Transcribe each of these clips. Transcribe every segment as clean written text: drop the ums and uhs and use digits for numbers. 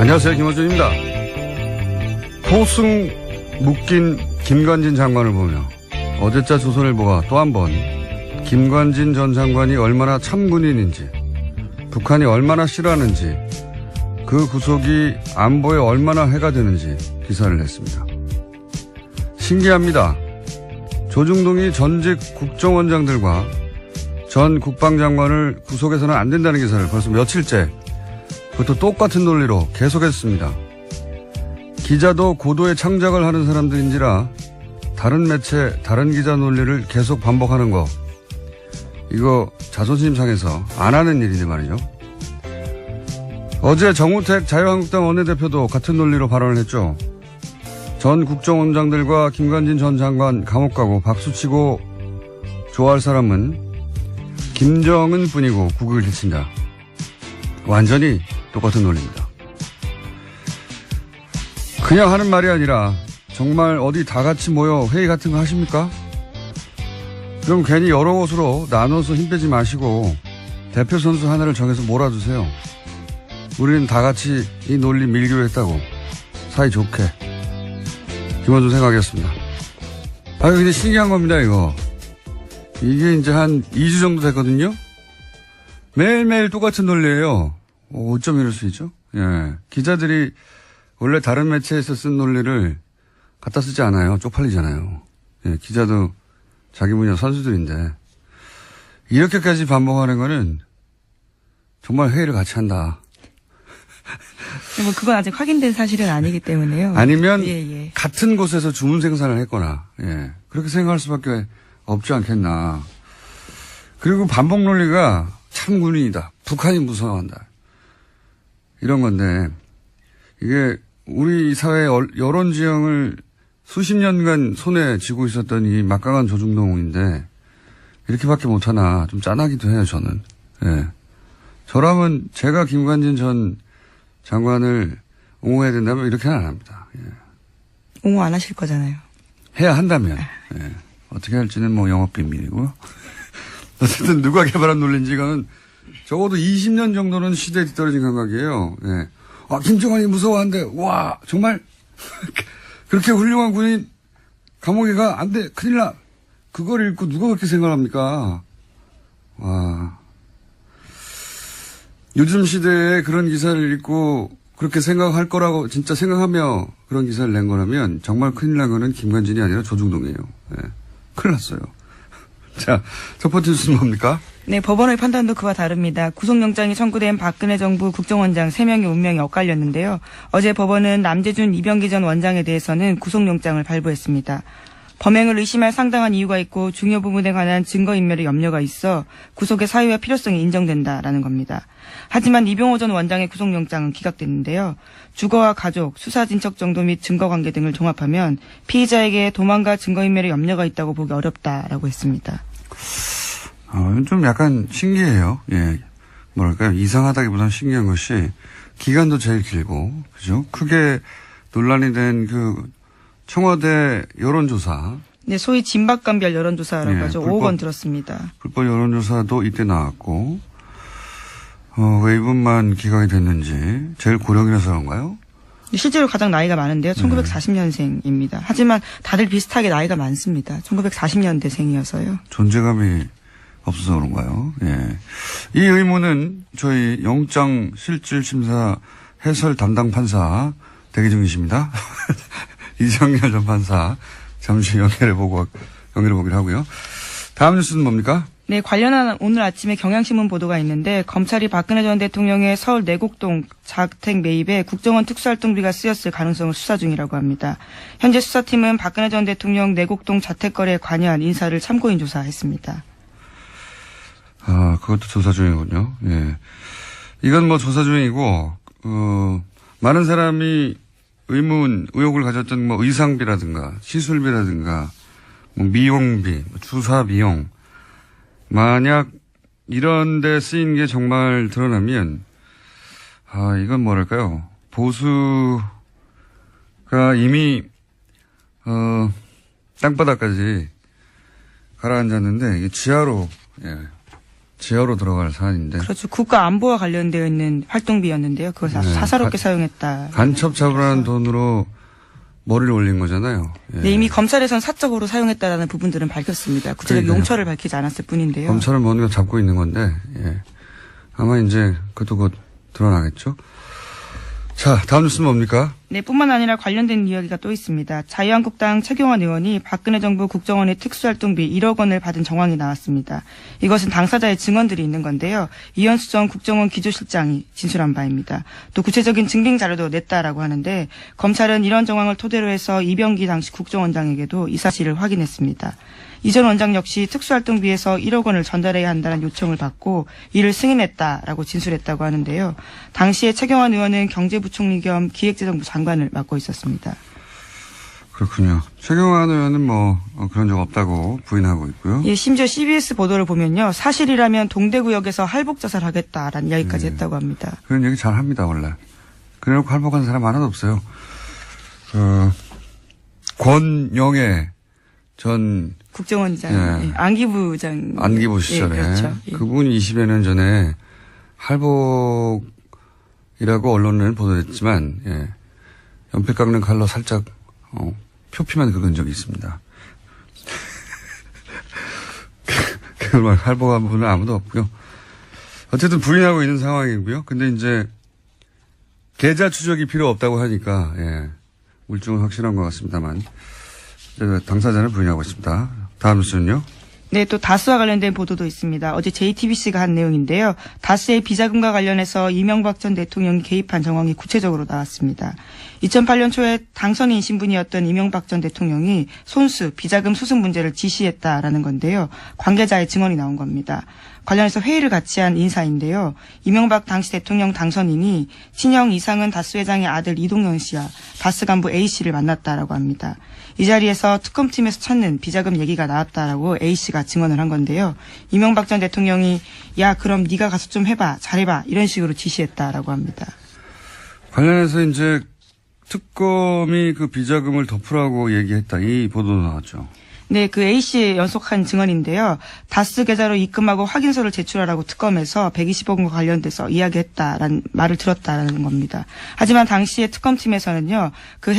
안녕하세요. 김어준입니다. 포승 묶인 김관진 장관을 보며 어제자 조선일보가 또 한 번 김관진 전 장관이 얼마나 참군인인지, 북한이 얼마나 싫어하는지, 그 구속이 안보에 얼마나 해가 되는지 기사를 냈습니다. 신기합니다. 조중동이 전직 국정원장들과 전 국방장관을 구속해서는 안 된다는 기사를 벌써 며칠째 그것도 똑같은 논리로 계속했습니다. 기자도 고도의 창작을 하는 사람들인지라 다른 매체, 다른 기자 논리를 계속 반복하는 거, 이거 자존심 상해서 안 하는 일인데 말이죠. 어제 정우택 자유한국당 원내대표도 같은 논리로 발언을 했죠. 전 국정원장들과 김관진 전 장관 감옥 가고 박수치고 좋아할 사람은 김정은 뿐이고 국익을 해친다. 완전히 똑같은 논리입니다. 그냥 하는 말이 아니라 정말 어디 다 같이 모여 회의 같은 거 하십니까? 그럼 괜히 여러 곳으로 나눠서 힘 빼지 마시고 대표 선수 하나를 정해서 몰아주세요. 우리는 다 같이 이 논리 밀기로 했다고 사이좋게. 김어준 생각이었습니다. 근데 신기한 겁니다, 이거. 이게 이제 한 2주 정도 됐거든요? 매일매일 똑같은 논리예요. 어쩜 이럴 수 있죠? 예. 기자들이 원래 다른 매체에서 쓴 논리를 갖다 쓰지 않아요. 쪽팔리잖아요. 예. 기자도 자기 분야 선수들인데. 이렇게까지 반복하는 거는 정말 회의를 같이 한다. 뭐 그건 아직 확인된 사실은 아니기 때문에요. 아니면 예. 같은 곳에서 주문 생산을 했거나, 예. 그렇게 생각할 수밖에 없지 않겠나. 그리고 반복 논리가 참군인이다. 북한이 무서워한다. 이런 건데, 이게 우리 사회의 여론 지형을 수십 년간 손에 쥐고 있었던 이 막강한 조중동인데, 이렇게밖에 못하나 좀 짠하기도 해요, 저는. 예. 저라면 제가 김관진 전 장관을 옹호해야 된다면 이렇게는 안 합니다. 예. 옹호 안 하실 거잖아요. 해야 한다면. 예. 어떻게 할지는 뭐 영업비밀이고요. 어쨌든 누가 개발한 논리인지 이거는 적어도 20년 정도는 시대에 뒤떨어진 감각이에요. 예. 김정은이 무서워한데, 와, 정말 그렇게 훌륭한 군인 감옥에 가, 안 돼, 큰일 나. 그걸 읽고 누가 그렇게 생각합니까? 와. 요즘 시대에 그런 기사를 읽고 그렇게 생각할 거라고 진짜 생각하며 그런 기사를 낸 거라면 정말 큰일 난 거는 김관진이 아니라 조중동이에요. 예. 큰일 났어요. 자, 첫 번째 뉴스는 뭡니까? 네, 법원의 판단도 그와 다릅니다. 구속영장이 청구된 박근혜 정부 국정원장 3명의 운명이 엇갈렸는데요. 어제 법원은 남재준 이병기 전 원장에 대해서는 구속영장을 발부했습니다. 범행을 의심할 상당한 이유가 있고 중요 부분에 관한 증거인멸의 염려가 있어 구속의 사유와 필요성이 인정된다라는 겁니다. 하지만 이병호 전 원장의 구속영장은 기각됐는데요. 주거와 가족, 수사진척 정도 및 증거관계 등을 종합하면 피의자에게 도망과 증거인멸의 염려가 있다고 보기 어렵다라고 했습니다. 좀 약간 신기해요. 예. 뭐랄까요. 이상하다기보다는 신기한 것이 기간도 제일 길고, 그죠? 크게 논란이 된 청와대 여론조사. 네, 소위 진박감별 여론조사라고 하죠. 5억 원 들었습니다. 불법 여론조사도 이때 나왔고, 왜 이분만 기각이 됐는지 제일 고령이라서 그런가요? 실제로 가장 나이가 많은데요. 1940년생입니다. 하지만 다들 비슷하게 나이가 많습니다. 1940년대생이어서요. 존재감이 없어서 그런가요? 예. 이 의문은 저희 영장실질심사 해설 담당 판사 대기 중이십니다. 이정열 전 판사 잠시 연결해 보기로 하고요. 다음 뉴스는 뭡니까? 네, 관련한 오늘 아침에 경향신문 보도가 있는데 검찰이 박근혜 전 대통령의 서울 내곡동 자택 매입에 국정원 특수활동비가 쓰였을 가능성을 수사 중이라고 합니다. 현재 수사팀은 박근혜 전 대통령 내곡동 자택 거래에 관여한 인사를 참고인 조사했습니다. 그것도 조사 중이군요. 예. 이건 뭐 조사 중이고, 많은 사람이 의혹을 가졌던 뭐 의상비라든가 시술비라든가 뭐 미용비, 주사 비용, 만약 이런 데 쓰인 게 정말 드러나면, 이건 뭐랄까요. 보수가 이미, 땅바닥까지 가라앉았는데, 이게 지하로, 예, 제어로 들어갈 사안인데. 그렇죠. 국가 안보와 관련되어 있는 활동비였는데요. 그것을 아주 네. 사사롭게 사용했다. 간첩 잡으라는 돈으로 머리를 올린 거잖아요. 예. 네, 이미 검찰에선 사적으로 사용했다라는 부분들은 밝혔습니다. 구체적 그러니까요. 용처를 밝히지 않았을 뿐인데요. 검찰은 뭔가 잡고 있는 건데, 예. 아마 이제 그것도 곧 드러나겠죠. 자, 다음 뉴스는 뭡니까? 네, 뿐만 아니라 관련된 이야기가 또 있습니다. 자유한국당 최경환 의원이 박근혜 정부 국정원의 특수활동비 1억 원을 받은 정황이 나왔습니다. 이것은 당사자의 증언들이 있는 건데요. 이현수 전 국정원 기조실장이 진술한 바입니다. 또 구체적인 증빙 자료도 냈다라고 하는데 검찰은 이런 정황을 토대로 해서 이병기 당시 국정원장에게도 이 사실을 확인했습니다. 이 전 원장 역시 특수활동비에서 1억 원을 전달해야 한다는 요청을 받고 이를 승인했다라고 진술했다고 하는데요. 당시에 최경환 의원은 경제부총리 겸 기획재정부 장관을 맡고 있었습니다. 그렇군요. 최경환 의원은 뭐 그런 적 없다고 부인하고 있고요. 예, 심지어 CBS 보도를 보면요. 사실이라면 동대구역에서 할복자살하겠다라는 이야기까지 했다고 합니다. 그런 얘기 잘 합니다, 원래. 그래놓고 할복한 사람 하나도 없어요. 권영애 전 국정원장, 예. 예, 안기부장. 안기부 시절에 예, 그렇죠. 예. 그분이 20여 년 전에 할복이라고 언론은 보도했지만 예. 연필 깎는 칼로 살짝 표피만 긁은 적이 있습니다. 그걸 할복한 분은 아무도 없고요. 어쨌든 부인하고 있는 상황이고요. 근데 이제 계좌 추적이 필요 없다고 하니까 예. 물증은 확실한 것 같습니다만 당사자는 부인하고 있습니다. 다음 뉴스는요. 네, 또 다스와 관련된 보도도 있습니다. 어제 JTBC가 한 내용인데요. 다스의 비자금과 관련해서 이명박 전 대통령이 개입한 정황이 구체적으로 나왔습니다. 2008년 초에 당선인 신분이었던 이명박 전 대통령이 손수, 비자금 수습 문제를 지시했다라는 건데요. 관계자의 증언이 나온 겁니다. 관련해서 회의를 같이 한 인사인데요. 이명박 당시 대통령 당선인이 친형 이상은 다스 회장의 아들 이동현 씨와 다스 간부 A씨를 만났다라고 합니다. 이 자리에서 특검팀에서 찾는 비자금 얘기가 나왔다라고 A씨가 증언을 한 건데요. 이명박 전 대통령이 야 그럼 네가 가서 좀 해봐 잘해봐 이런 식으로 지시했다라고 합니다. 관련해서 이제 특검이 그 비자금을 덮으라고 얘기했다. 이 보도도 나왔죠. 네, 그 A씨의 연속한 증언인데요. 다스 계좌로 입금하고 확인서를 제출하라고 특검에서 120억 원과 관련돼서 이야기했다라는 말을 들었다라는 겁니다. 하지만 당시에 특검팀에서는요. 그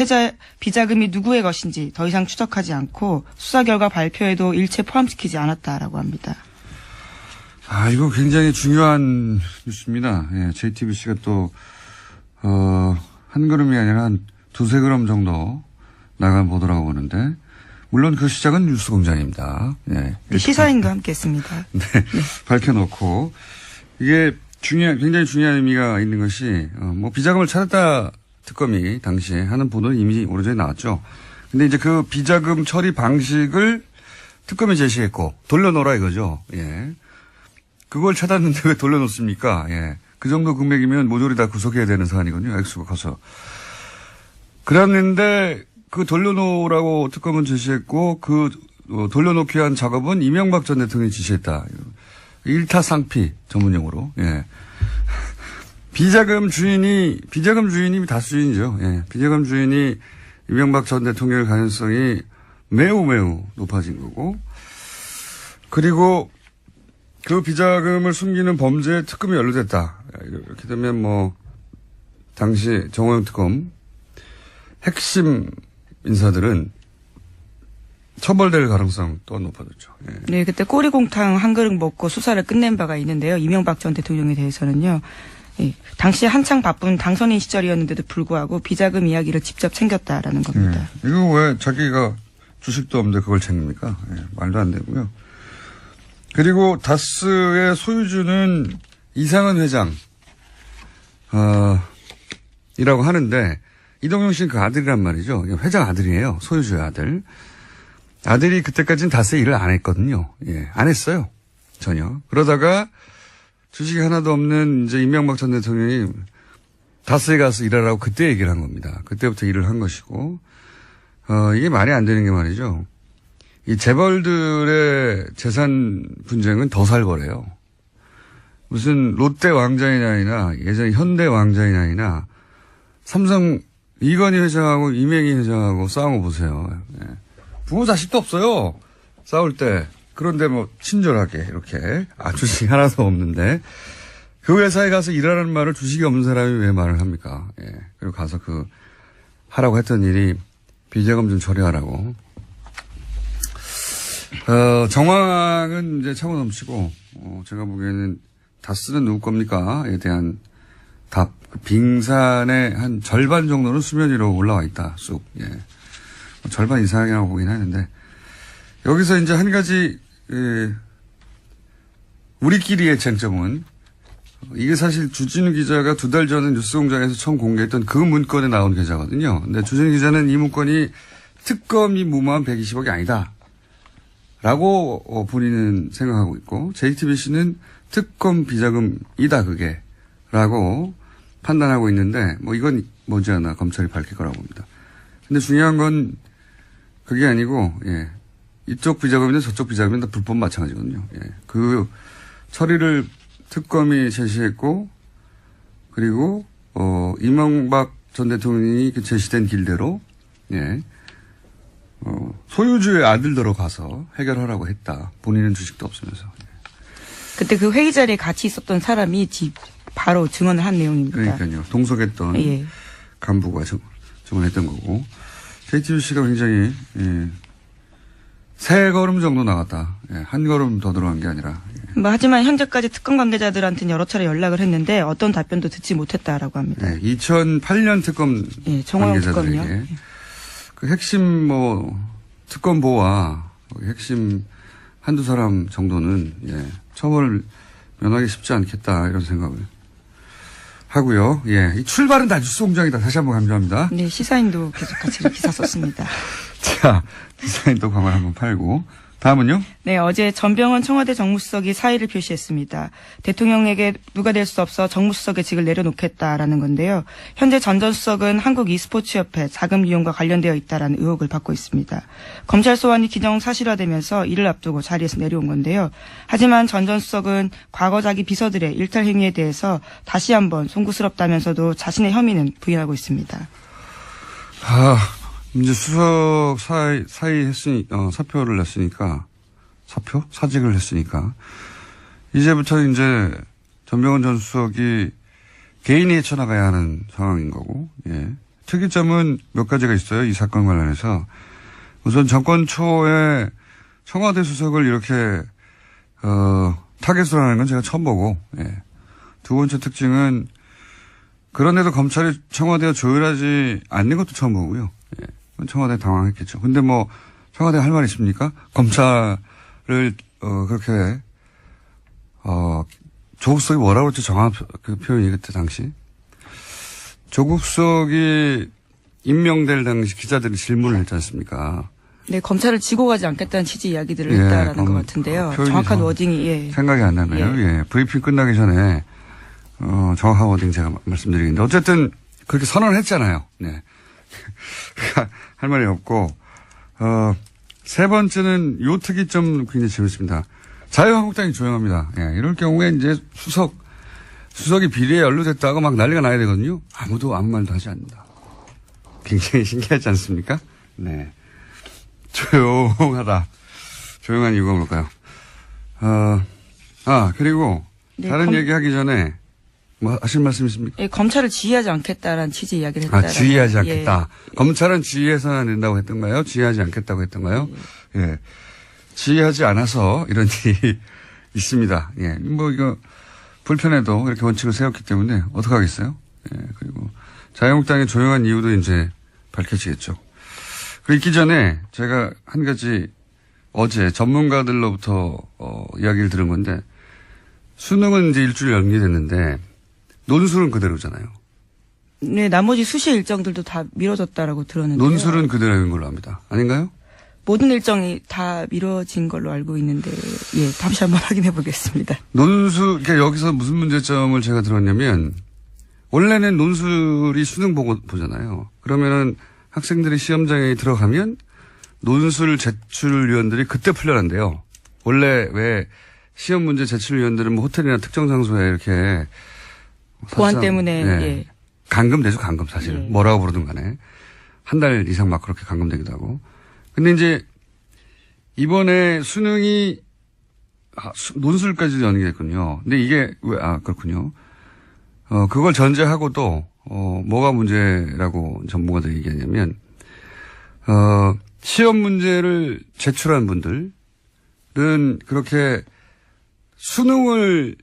비자금이 누구의 것인지 더 이상 추적하지 않고 수사 결과 발표에도 일체 포함시키지 않았다라고 합니다. 아, 이거 굉장히 중요한 뉴스입니다. 예, JTBC가 또 한 걸음이 아니라 한 두세 걸음 정도 나간 보도라고 보는데 물론 그 시작은 뉴스공장입니다. 네. 시사인과 함께했습니다. 네, 밝혀놓고 이게 굉장히 중요한 의미가 있는 것이 뭐 비자금을 찾았다 특검이 당시에 하는 보도는 이미 오래전에 나왔죠. 근데 이제 그 비자금 처리 방식을 특검이 제시했고 돌려놓으라 이거죠. 예. 그걸 찾았는데 왜 돌려놓습니까? 예. 그 정도 금액이면 모조리 다 구속해야 되는 사안이거든요. 액수가 커서. 그랬는데 그 돌려놓으라고 특검은 제시했고 그 돌려놓기 위한 작업은 이명박 전 대통령이 지시했다. 일타상피 전문용어로. 예. 비자금 주인이 다수 주인이죠. 예. 비자금 주인이 이명박 전 대통령의 가능성이 매우 높아진 거고. 그리고 그 비자금을 숨기는 범죄에 특검이 연루됐다. 이렇게 되면 뭐 당시 정호영 특검 핵심 인사들은 처벌될 가능성 또한 높아졌죠. 예. 네, 그때 꼬리곰탕 한 그릇 먹고 수사를 끝낸 바가 있는데요. 이명박 전 대통령에 대해서는요. 예, 당시 한창 바쁜 당선인 시절이었는데도 불구하고 비자금 이야기를 직접 챙겼다라는 겁니다. 예. 이거 왜 자기가 주식도 없는데 그걸 챙깁니까? 예, 말도 안 되고요. 그리고 다스의 소유주는 이상은 회장 이라고 하는데 이동영 씨는 그 아들이란 말이죠. 회장 아들이에요. 소유주의 아들. 아들이 그때까지는 다스에 일을 안 했거든요. 예, 안 했어요. 전혀. 그러다가 주식이 하나도 없는 이제 이명박 전 대통령이 다스에 가서 일하라고 그때 얘기를 한 겁니다. 그때부터 일을 한 것이고, 이게 말이 안 되는 게 말이죠. 이 재벌들의 재산 분쟁은 더 살벌해요. 무슨 롯데 왕자인아이나 예전 현대 왕자인아이나 삼성 이건희 회장하고 이맹희 회장하고 싸운 거 보세요. 예. 부모 자식도 없어요. 싸울 때. 그런데 뭐 친절하게 이렇게 주식이 하나도 없는데 그 회사에 가서 일하라는 말을 주식이 없는 사람이 왜 말을 합니까? 예. 그리고 가서 하라고 했던 일이 비자금 좀 처리하라고. 정황은 이제 차고 넘치고, 제가 보기에는 다스는 누구 겁니까?에 대한 답. 빙산의 한 절반 정도는 수면 위로 올라와 있다, 쑥. 예. 절반 이상이라고 보긴 하는데, 여기서 이제 한 가지, 우리끼리의 쟁점은, 이게 사실 주진우 기자가 2달 전에 뉴스공장에서 처음 공개했던 그 문건에 나온 계좌거든요. 근데 주진우 기자는 이 문건이 특검이 무마한 120억이 아니다. 라고 본인은 생각하고 있고, JTBC는 특검 비자금이다, 그게. 라고 판단하고 있는데, 이건 머지않아 검찰이 밝힐 거라고 봅니다. 근데 중요한 건 그게 아니고, 예. 이쪽 비자금이든 저쪽 비자금이든 다 불법 마찬가지거든요. 예. 그 처리를 특검이 제시했고, 그리고, 이명박 전 대통령이 제시된 길대로, 예. 소유주의 아들들로 가서 해결하라고 했다. 본인은 주식도 없으면서. 그때 그 회의 자리에 같이 있었던 사람이 바로 증언을 한 내용입니다. 그러니까요. 동석했던 예. 간부가 증언했던 거고. JTBC가 굉장히, 예, 3걸음 정도 나갔다. 예, 한 걸음 더 들어간 게 아니라. 예. 하지만 현재까지 특검 관계자들한테는 여러 차례 연락을 했는데 어떤 답변도 듣지 못했다라고 합니다. 예, 2008년 특검 정호영 관계자들에게 특검이요. 그 핵심 특검보와 핵심 한두 사람 정도는 처벌을 면하기 쉽지 않겠다 이런 생각을 하고요. 예, 이 출발은 다 뉴스공장이다. 다시 한번 강조합니다. 네, 시사인도 계속 같이 기사 썼습니다. 자, 시사인도 광을 한번 팔고 다음은요? 네, 어제 전병헌 청와대 정무수석이 사의를 표시했습니다. 대통령에게 누가 될 수 없어 정무수석의 직을 내려놓겠다라는 건데요. 현재 전 전 수석은 한국 e스포츠협회 자금 이용과 관련되어 있다라는 의혹을 받고 있습니다. 검찰 소환이 기정사실화되면서 이를 앞두고 자리에서 내려온 건데요. 하지만 전 전 수석은 과거 자기 비서들의 일탈 행위에 대해서 다시 한번 송구스럽다면서도 자신의 혐의는 부인하고 있습니다. 이제 수석 사표를 냈으니까, 사직을 했으니까, 이제부터 이제 전병헌 전 수석이 개인이 헤쳐나가야 하는 상황인 거고, 예. 특이점은 몇 가지가 있어요. 이 사건 관련해서. 우선 정권 초에 청와대 수석을 이렇게, 타겟으로 하는 건 제가 처음 보고, 예. 두 번째 특징은 그런데도 검찰이 청와대와 조율하지 않는 것도 처음 보고요. 예. 청와대 당황했겠죠. 근데 청와대 할 말 있습니까? 검찰을, 그렇게, 조국 수석이 뭐라고 했죠? 그 표현이 그때 당시. 조국 수석이 임명될 당시 기자들이 질문을 했지 않습니까? 네, 검찰을 지고 가지 않겠다는 취지 이야기들을 했다라는 것 같은데요. 정확한 워딩이, 생각이 안 나네요. 예. 브리핑 끝나기 전에, 정확한 워딩 제가 말씀드리겠는데. 어쨌든, 그렇게 선언을 했잖아요. 네. 할 말이 없고, 세 번째는 요 특이점 굉장히 재밌습니다. 자유한국당이 조용합니다. 예, 이럴 경우에 이제 수석이 비리에 연루됐다고 막 난리가 나야 되거든요. 아무도 아무 말도 하지 않는다. 굉장히 신기하지 않습니까? 네. 조용하다. 조용한 이유가 뭘까요? 그리고 네, 다른 얘기 하기 전에 하실 말씀 있습니까? 예, 검찰을 지휘하지 않겠다라는 취지 이야기를 했다. 지휘하지 않겠다. 예. 검찰은 지휘해서는 안 된다고 했던가요? 지휘하지 않겠다고 했던가요? 예. 지휘하지 않아서 이런 일이 있습니다. 예. 이거 불편해도 이렇게 원칙을 세웠기 때문에 어떡하겠어요? 예. 그리고 자유한국당의 조용한 이유도 이제 밝혀지겠죠. 그리고 있기 전에 제가 한 가지 어제 전문가들로부터 이야기를 들은 건데 수능은 이제 일주일 연기됐는데 논술은 그대로잖아요. 네, 나머지 수시 일정들도 다 미뤄졌다라고 들었는데요. 논술은 그대로인 걸로 압니다. 아닌가요? 모든 일정이 다 미뤄진 걸로 알고 있는데, 예, 다시 한번 확인해 보겠습니다. 그러니까 여기서 무슨 문제점을 제가 들었냐면, 원래는 논술이 수능 보잖아요. 그러면은 학생들이 시험장에 들어가면 논술 제출위원들이 그때 풀려난대요. 원래 왜 시험 문제 제출위원들은 호텔이나 특정 장소에 이렇게 보안 때문에, 네. 예. 감금되죠, 감금 사실. 예. 뭐라고 부르든 간에. 한 달 이상 막 그렇게 감금되기도 하고. 근데 이제 이번에 수능이 논술까지도 연기됐군요. 근데 이게 그렇군요. 그걸 전제하고도 뭐가 문제라고 전문가들이 얘기하냐면 시험 문제를 제출한 분들은 그렇게 수능을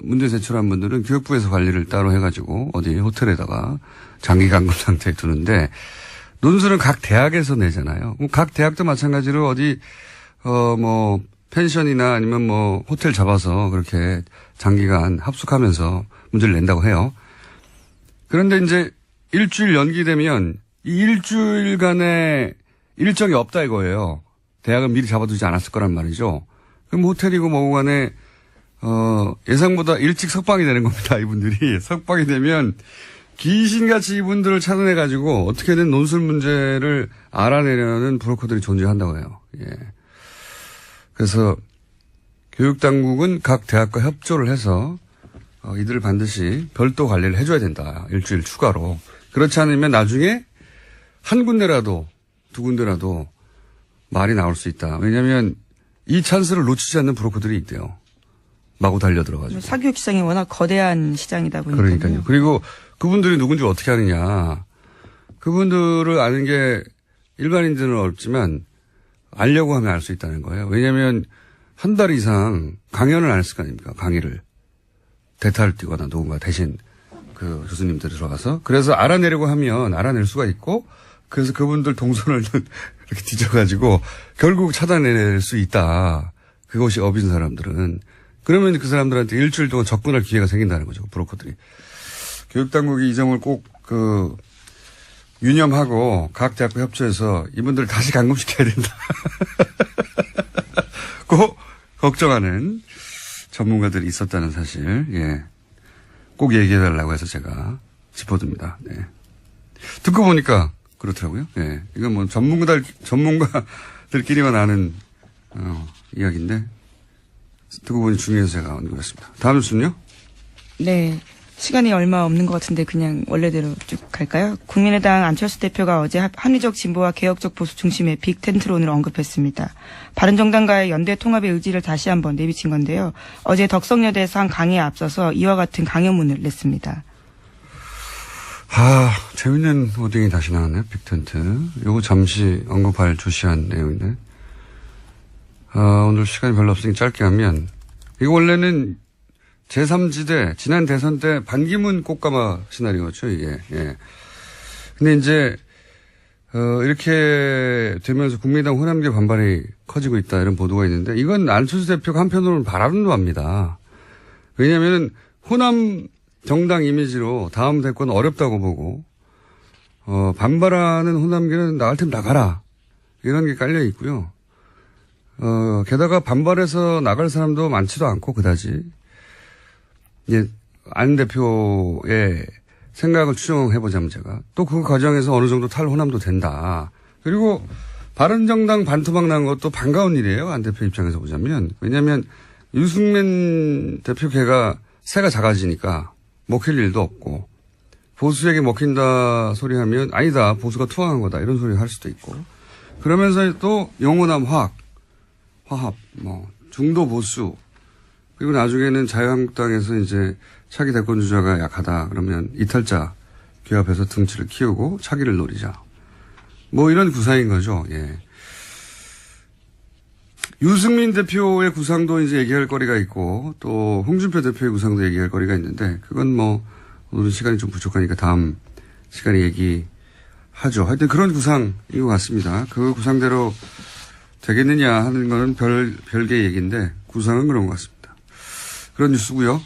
문제 제출한 분들은 교육부에서 관리를 따로 해가지고 어디 호텔에다가 장기 감금 상태에 두는데 논술은 각 대학에서 내잖아요. 각 대학도 마찬가지로 어디 펜션이나 아니면 호텔 잡아서 그렇게 장기간 합숙하면서 문제를 낸다고 해요. 그런데 이제 일주일 연기되면 이 일주일간의 일정이 없다 이거예요. 대학은 미리 잡아두지 않았을 거란 말이죠. 그럼 호텔이고 뭐고 간에 예상보다 일찍 석방이 되는 겁니다. 이분들이 석방이 되면 귀신같이 이분들을 찾아내가지고 어떻게든 논술 문제를 알아내려는 브로커들이 존재한다고 해요. 예. 그래서 교육당국은 각 대학과 협조를 해서 이들을 반드시 별도 관리를 해줘야 된다. 일주일 추가로. 그렇지 않으면 나중에 한 군데라도 두 군데라도 말이 나올 수 있다. 왜냐하면 이 찬스를 놓치지 않는 브로커들이 있대요. 마구 달려들어가지고. 사교육 시장이 워낙 거대한 시장이다 보니까. 그러니까요. 그리고 그분들이 누군지 어떻게 아느냐. 그분들을 아는 게 일반인들은 어렵지만 알려고 하면 알 수 있다는 거예요. 왜냐하면 한 달 이상 강연을 안 했을 거 아닙니까? 강의를. 대타를 띄거나 누군가 대신 그 교수님들이 들어가서. 그래서 알아내려고 하면 알아낼 수가 있고 그래서 그분들 동선을 이렇게 뒤져가지고 결국 찾아낼 수 있다. 그것이 업인 사람들은. 그러면 그 사람들한테 일주일 동안 접근할 기회가 생긴다는 거죠. 브로커들이. 교육당국이 이 점을 꼭 유념하고 각 대학과 협조해서 이분들을 다시 감금시켜야 된다. 꼭 걱정하는 전문가들이 있었다는 사실, 예. 꼭 얘기해달라고 해서 제가 짚어둡니다. 네. 듣고 보니까 그렇더라고요. 예. 이건 뭐 전문가들끼리만 아는, 이야기인데, 듣고 보니 중요해서 제가 언급했습니다. 다음 뉴스는요? 네. 시간이 얼마 없는 것 같은데 그냥 원래대로 쭉 갈까요? 국민의당 안철수 대표가 어제 합리적 진보와 개혁적 보수 중심의 빅텐트론을 언급했습니다. 바른정당과의 연대 통합의 의지를 다시 한번 내비친 건데요. 어제 덕성여대에서 한 강의에 앞서서 이와 같은 강연문을 냈습니다. 재밌는 워딩이 다시 나왔네요. 빅텐트. 요거 잠시 언급할 조시한 내용인데. 오늘 시간이 별로 없으니 짧게 하면 이거 원래는 제3지대, 지난 대선 때 반기문 꽃가마 시나리오죠, 이게. 예. 근데 이제, 이렇게 되면서 국민의당 호남계 반발이 커지고 있다, 이런 보도가 있는데, 이건 안철수 대표가 한편으로는 바라는 바입니다. 왜냐면, 호남 정당 이미지로 다음 대권 어렵다고 보고, 반발하는 호남계는 나갈 테면 나가라. 이런 게 깔려 있고요. 게다가 반발해서 나갈 사람도 많지도 않고, 그다지. 이제 안 대표의 생각을 추정해보자면 제가 또 그 과정에서 어느 정도 탈호남도 된다. 그리고 바른정당 반토막 난 것도 반가운 일이에요. 안 대표 입장에서 보자면. 왜냐하면 유승민 대표 걔가 새가 작아지니까 먹힐 일도 없고 보수에게 먹힌다 소리 하면 아니다. 보수가 투항한 거다. 이런 소리 할 수도 있고. 그러면서 또 영호남 화합, 중도 보수 그리고 나중에는 자유한국당에서 이제 차기 대권 주자가 약하다. 그러면 이탈자 규합해서 등치를 키우고 차기를 노리자. 뭐 이런 구상인 거죠. 예. 유승민 대표의 구상도 이제 얘기할 거리가 있고 또 홍준표 대표의 구상도 얘기할 거리가 있는데 그건 뭐 오늘은 시간이 좀 부족하니까 다음 시간에 얘기하죠. 하여튼 그런 구상인 것 같습니다. 그 구상대로 되겠느냐 하는 거는 별개의 얘기인데 구상은 그런 것 같습니다. 그런 뉴스고요.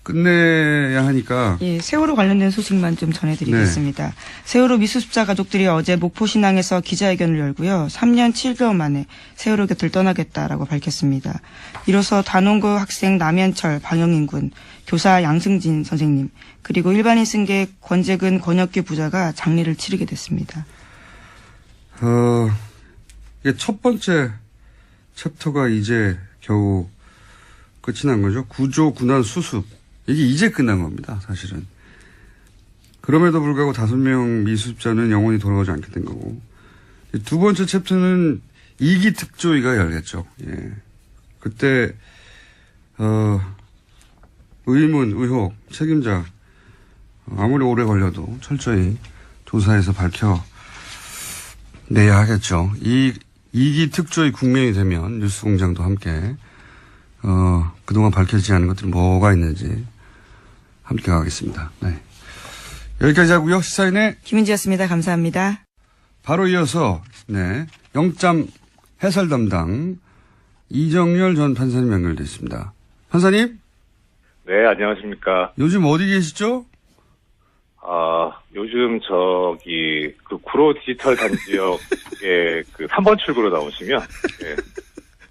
끝내야 하니까. 예, 세월호 관련된 소식만 좀 전해드리겠습니다. 네. 세월호 미수습자 가족들이 어제 목포신항에서 기자회견을 열고요. 3년 7개월 만에 세월호 곁을 떠나겠다라고 밝혔습니다. 이로써 단원고 학생 남현철, 방영인 군, 교사 양승진 선생님, 그리고 일반인 승객 권재근, 권혁규 부자가 장례를 치르게 됐습니다. 이게 첫 번째 챕터가 이제 겨우 끝이 난 거죠. 구조, 군안, 수습. 이게 이제 끝난 겁니다. 사실은. 그럼에도 불구하고 5명 미수습자는 영원히 돌아오지 않게 된 거고. 두 번째 챕터는 2기 특조위가 열렸죠. 예. 그때, 의문, 의혹, 책임자, 아무리 오래 걸려도 철저히 조사해서 밝혀내야 하겠죠. 2기 특조위 국면이 되면 뉴스공장도 함께, 그동안 밝혀지지 않은 것들이 뭐가 있는지 함께 가겠습니다. 네. 여기까지 하고요. 시사인의 김은지였습니다. 감사합니다. 바로 이어서, 네. 영장 해설 담당 이정열 전 판사님 연결돼 있습니다. 판사님? 네, 안녕하십니까. 요즘 어디 계시죠? 요즘 그 구로 디지털 단지역에 그 3번 출구로 나오시면, 예,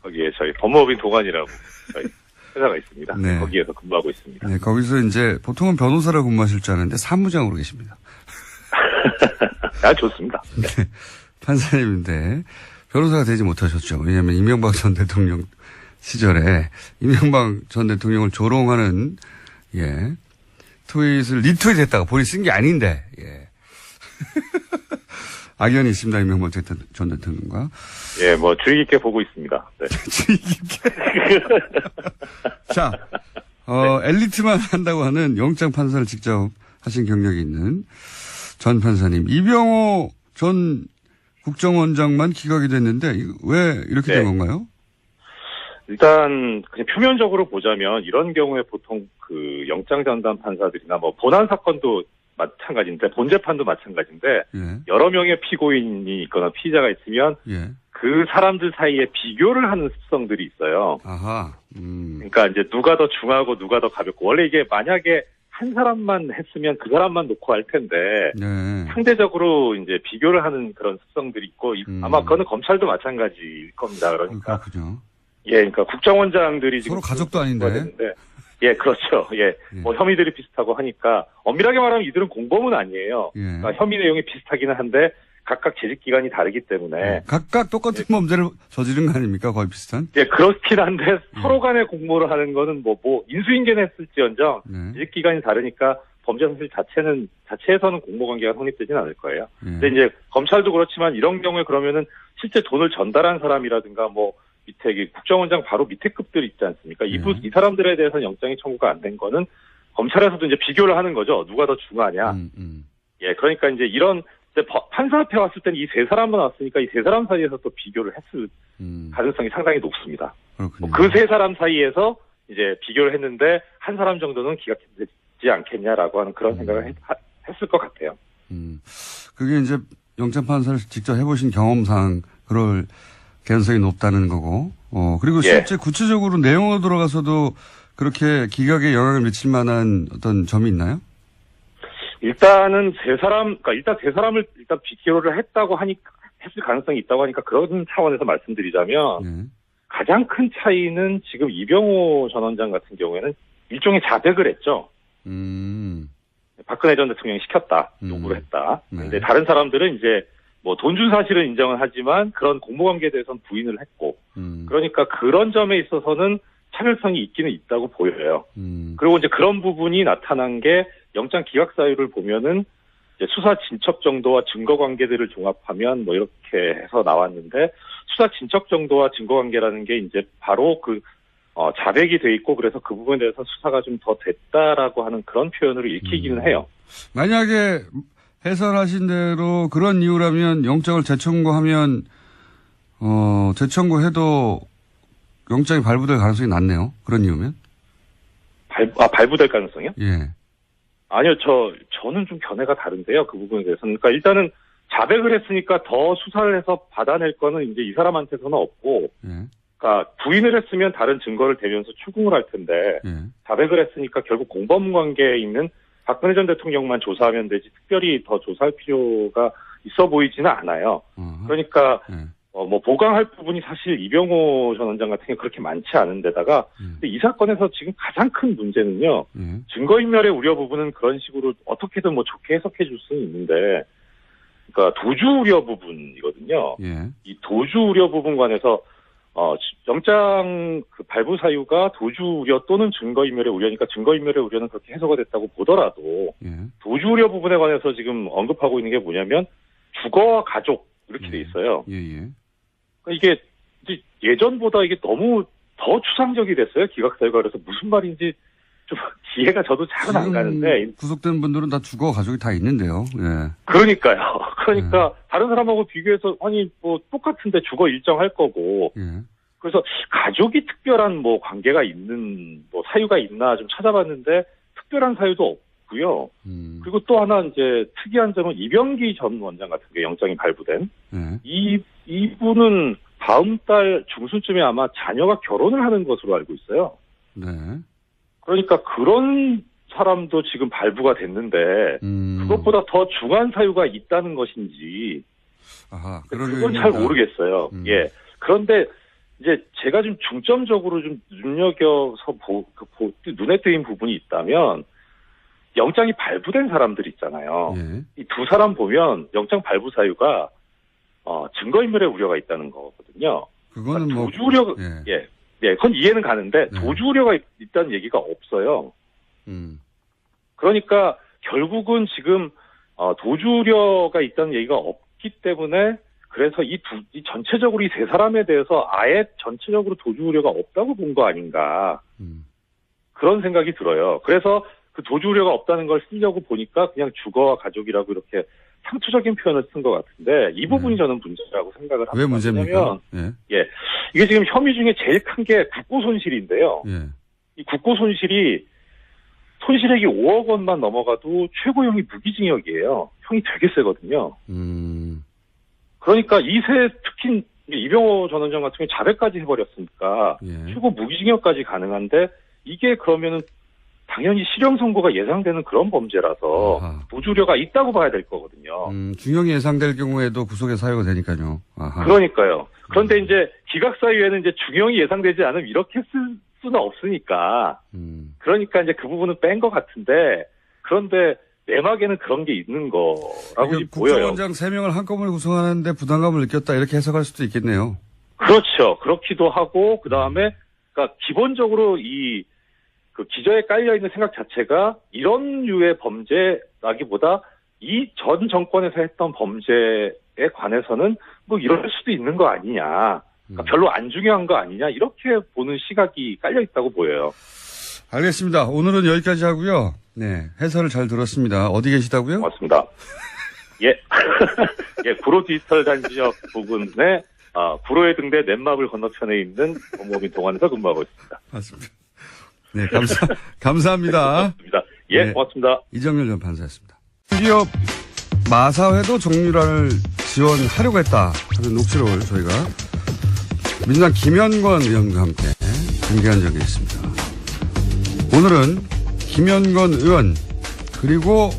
거기에 저희 법무법인 도관이라고 저희 회사가 있습니다. 네. 거기에서 근무하고 있습니다. 네, 거기서 이제 보통은 변호사라고 근무하실 줄 아는데 사무장으로 계십니다. 좋습니다. 네. 판사님인데 변호사가 되지 못하셨죠. 왜냐하면 이명박 전 대통령 시절에 이명박 전 대통령을 조롱하는 트윗을 리트윗했다가 본인이 쓴 게 아닌데 악연이 있습니다. 이명박 전 대통령과. 예, 뭐 주의 깊게 보고 있습니다. 네. 주의 깊게. 자, 엘리트만 한다고 하는 영장 판사를 직접 하신 경력이 있는 전 판사님 이병호 전 국정원장만 기각이 됐는데 왜 이렇게 된 건가요? 일단 그냥 표면적으로 보자면 이런 경우에 보통 그 영장 전담 판사들이나 뭐 본안 사건도 마찬가지인데 본 재판도 마찬가지인데 여러 명의 피고인이 있거나 피의자가 있으면 그 사람들 사이에 비교를 하는 습성들이 있어요. 아하. 그러니까 이제 누가 더 중하고 누가 더 가볍고 원래 이게 만약에 한 사람만 했으면 그 사람만 놓고 할 텐데 상대적으로 이제 비교를 하는 그런 습성들이 있고 아마 그거는 검찰도 마찬가지일 겁니다. 그러니까 그렇군요. 그러니까 국정원장들이 지금 서로 가족도 아닌데. 예, 그렇죠. 예, 뭐 혐의들이 비슷하고 하니까 엄밀하게 말하면 이들은 공범은 아니에요. 그러니까 혐의 내용이 비슷하기는 한데 각각 재직 기간이 다르기 때문에 각각 똑같은 범죄를 저지른 거 아닙니까? 거의 비슷한. 예, 그렇긴 한데 서로 간에 공모를 하는 거는 뭐 인수인계는 했을지언정 재직 기간이 다르니까 범죄 사실 자체에서는 공모관계가 성립되지는 않을 거예요. 근데 이제 검찰도 그렇지만 이런 경우에 그러면은 실제 돈을 전달한 사람이라든가 뭐 밑에 국정원장 바로 밑에 급들이 있지 않습니까? 이 사람들에 대해서는 영장이 청구가 안 된 거는 검찰에서도 이제 비교를 하는 거죠. 누가 더 중하냐. 예, 그러니까 이제 이런 판사 앞에 왔을 때는 이 세 사람만 왔으니까 이 세 사람 사이에서 또 비교를 했을 가능성이 상당히 높습니다. 그 세 사람 사이에서 이제 비교를 했는데 한 사람 정도는 기각되지 않겠냐라고 하는 그런 생각을 했을 것 같아요. 그게 이제 영장 판사를 직접 해보신 경험상 그럴 개연성이 높다는 거고, 그리고 실제 구체적으로 내용으로 들어가서도 그렇게 기각에 영향을 미칠 만한 어떤 점이 있나요? 일단은 일단 세 사람을 비교를 했을 가능성이 있다고 하니까 그런 차원에서 말씀드리자면, 가장 큰 차이는 지금 이병호 전 원장 같은 경우에는 일종의 자백을 했죠. 박근혜 전 대통령이 시켰다, 요구를 했다. 근데 다른 사람들은 이제 뭐 돈 준 사실은 인정은 하지만 그런 공모관계에 대해서는 부인을 했고, 그러니까 그런 점에 있어서는 차별성이 있기는 있다고 보여요. 그리고 이제 그런 부분이 나타난 게 영장 기각 사유를 보면은 이제 수사 진척 정도와 증거 관계들을 종합하면 뭐 이렇게 해서 나왔는데, 수사 진척 정도와 증거 관계라는 게 이제 바로 자백이 돼 있고, 그래서 그 부분에 대해서 수사가 좀 더 됐다라고 하는 그런 표현으로 읽히기는 해요. 만약에 해설하신 대로 그런 이유라면 영장을 재청구하면, 재청구해도 영장이 발부될 가능성이 낮네요. 그런 이유면? 발부될 가능성이요? 예. 아니요, 저는 좀 견해가 다른데요. 그 부분에 대해서는. 그러니까 일단은 자백을 했으니까 더 수사를 해서 받아낼 거는 이제 이 사람한테서는 없고, 그러니까 부인을 했으면 다른 증거를 대면서 추궁을 할 텐데, 자백을 했으니까 결국 공범 관계에 있는 박근혜 전 대통령만 조사하면 되지 특별히 더 조사할 필요가 있어 보이지는 않아요. 그러니까 뭐 보강할 부분이 사실 이병호 전 원장 같은 경우 그렇게 많지 않은데다가 근데 이 사건에서 지금 가장 큰 문제는요. 증거인멸의 우려 부분은 그런 식으로 어떻게든 뭐 좋게 해석해 줄 수는 있는데, 그러니까 도주 우려 부분이거든요. 이 도주 우려 부분 관해서 영장 발부 사유가 도주 우려 또는 증거인멸의 우려니까 증거인멸의 우려는 그렇게 해소가 됐다고 보더라도 도주 우려 부분에 관해서 지금 언급하고 있는 게 뭐냐면 주거와 가족 이렇게 돼 있어요. 이게 이제 예전보다 이게 너무 더 추상적이 됐어요. 기각사유가. 그래서 무슨 말인지 좀 이해가 저도 잘은 안 가는데. 구속된 분들은 다 주거 가족이 다 있는데요. 예. 그러니까요. 그러니까 다른 사람하고 비교해서 아니 뭐 똑같은데 주거 일정할 거고. 예. 그래서 가족이 특별한 뭐 관계가 있는 뭐 사유가 있나 좀 찾아봤는데 특별한 사유도 없고요. 그리고 또 하나 이제 특이한 점은 이병기 전 원장 같은 게 영장이 발부된 예. 이분은 다음 달 중순쯤에 아마 자녀가 결혼을 하는 것으로 알고 있어요. 네. 그러니까 그런 사람도 지금 발부가 됐는데 그것보다 더 중한 사유가 있다는 것인지 아하, 그건 잘 모르겠어요. 예. 그런데 이제 제가 좀 중점적으로 좀 눈여겨서 눈에 띄는 부분이 있다면 영장이 발부된 사람들 있잖아요. 예. 이 두 사람 보면 영장 발부 사유가 증거인멸의 우려가 있다는 거거든요. 그거는 그러니까 뭐 도주 우려 예. 예, 그건 이해는 가는데 네. 도주 우려가 있다는 얘기가 없어요. 그러니까 결국은 지금 도주 우려가 있다는 얘기가 없기 때문에 그래서 이 전체적으로 이 세 사람에 대해서 아예 전체적으로 도주 우려가 없다고 본 거 아닌가 그런 생각이 들어요. 그래서 그 도주 우려가 없다는 걸 쓰려고 보니까 그냥 주거와 가족이라고 이렇게 상투적인 표현을 쓴 것 같은데 이 부분이 저는 문제라고 생각을 합니다. 왜 문제입니까? 예, 이게 지금 혐의 중에 제일 큰 게 국고 손실인데요. 예. 이 국고 손실이 손실액이 5억 원만 넘어가도 최고형이 무기징역이에요. 형이 되게 세거든요. 그러니까 특히 이병호 전 원장 같은 경우 자백까지 해버렸으니까 예. 최고 무기징역까지 가능한데 이게 그러면은 당연히 실형 선고가 예상되는 그런 범죄라서 아하. 도주 우려가 있다고 봐야 될 거거든요. 중형이 예상될 경우에도 구속의 사유가 되니까요. 아하. 그러니까요. 그런데 이제 기각사유에는 이제 중형이 예상되지 않으면 이렇게 쓸 수는 없으니까. 그러니까 이제 그 부분은 뺀 것 같은데 그런데 내막에는 그런 게 있는 거라고 보여요. 국정원장 3명을 한꺼번에 구성하는데 부담감을 느꼈다 이렇게 해석할 수도 있겠네요. 그렇죠. 그렇기도 하고 그다음에 그러니까 기본적으로 그 기저에 깔려 있는 생각 자체가 이런 류의 범죄라기보다 이 전 정권에서 했던 범죄에 관해서는 뭐 이럴 수도 있는 거 아니냐. 그러니까 별로 안 중요한 거 아니냐. 이렇게 보는 시각이 깔려 있다고 보여요. 알겠습니다. 오늘은 여기까지 하고요. 네, 해설을 잘 들었습니다. 어디 계시다고요? 고맙습니다. 예. 예, 구로 디지털 단지역 부근에 구로에 등대 넷마블 건너편에 있는 법무법인 동안에서 근무하고 있습니다. 맞습니다. 네, 감사합니다. 고맙습니다. 예, 네. 고맙습니다. 이정렬 전 판사였습니다. 기업 마사회도 정유라를 지원하려고 했다 하는 녹취록을 저희가 민주당 김현권 의원과 함께 공개한 적이 있습니다. 오늘은 김현권 의원 그리고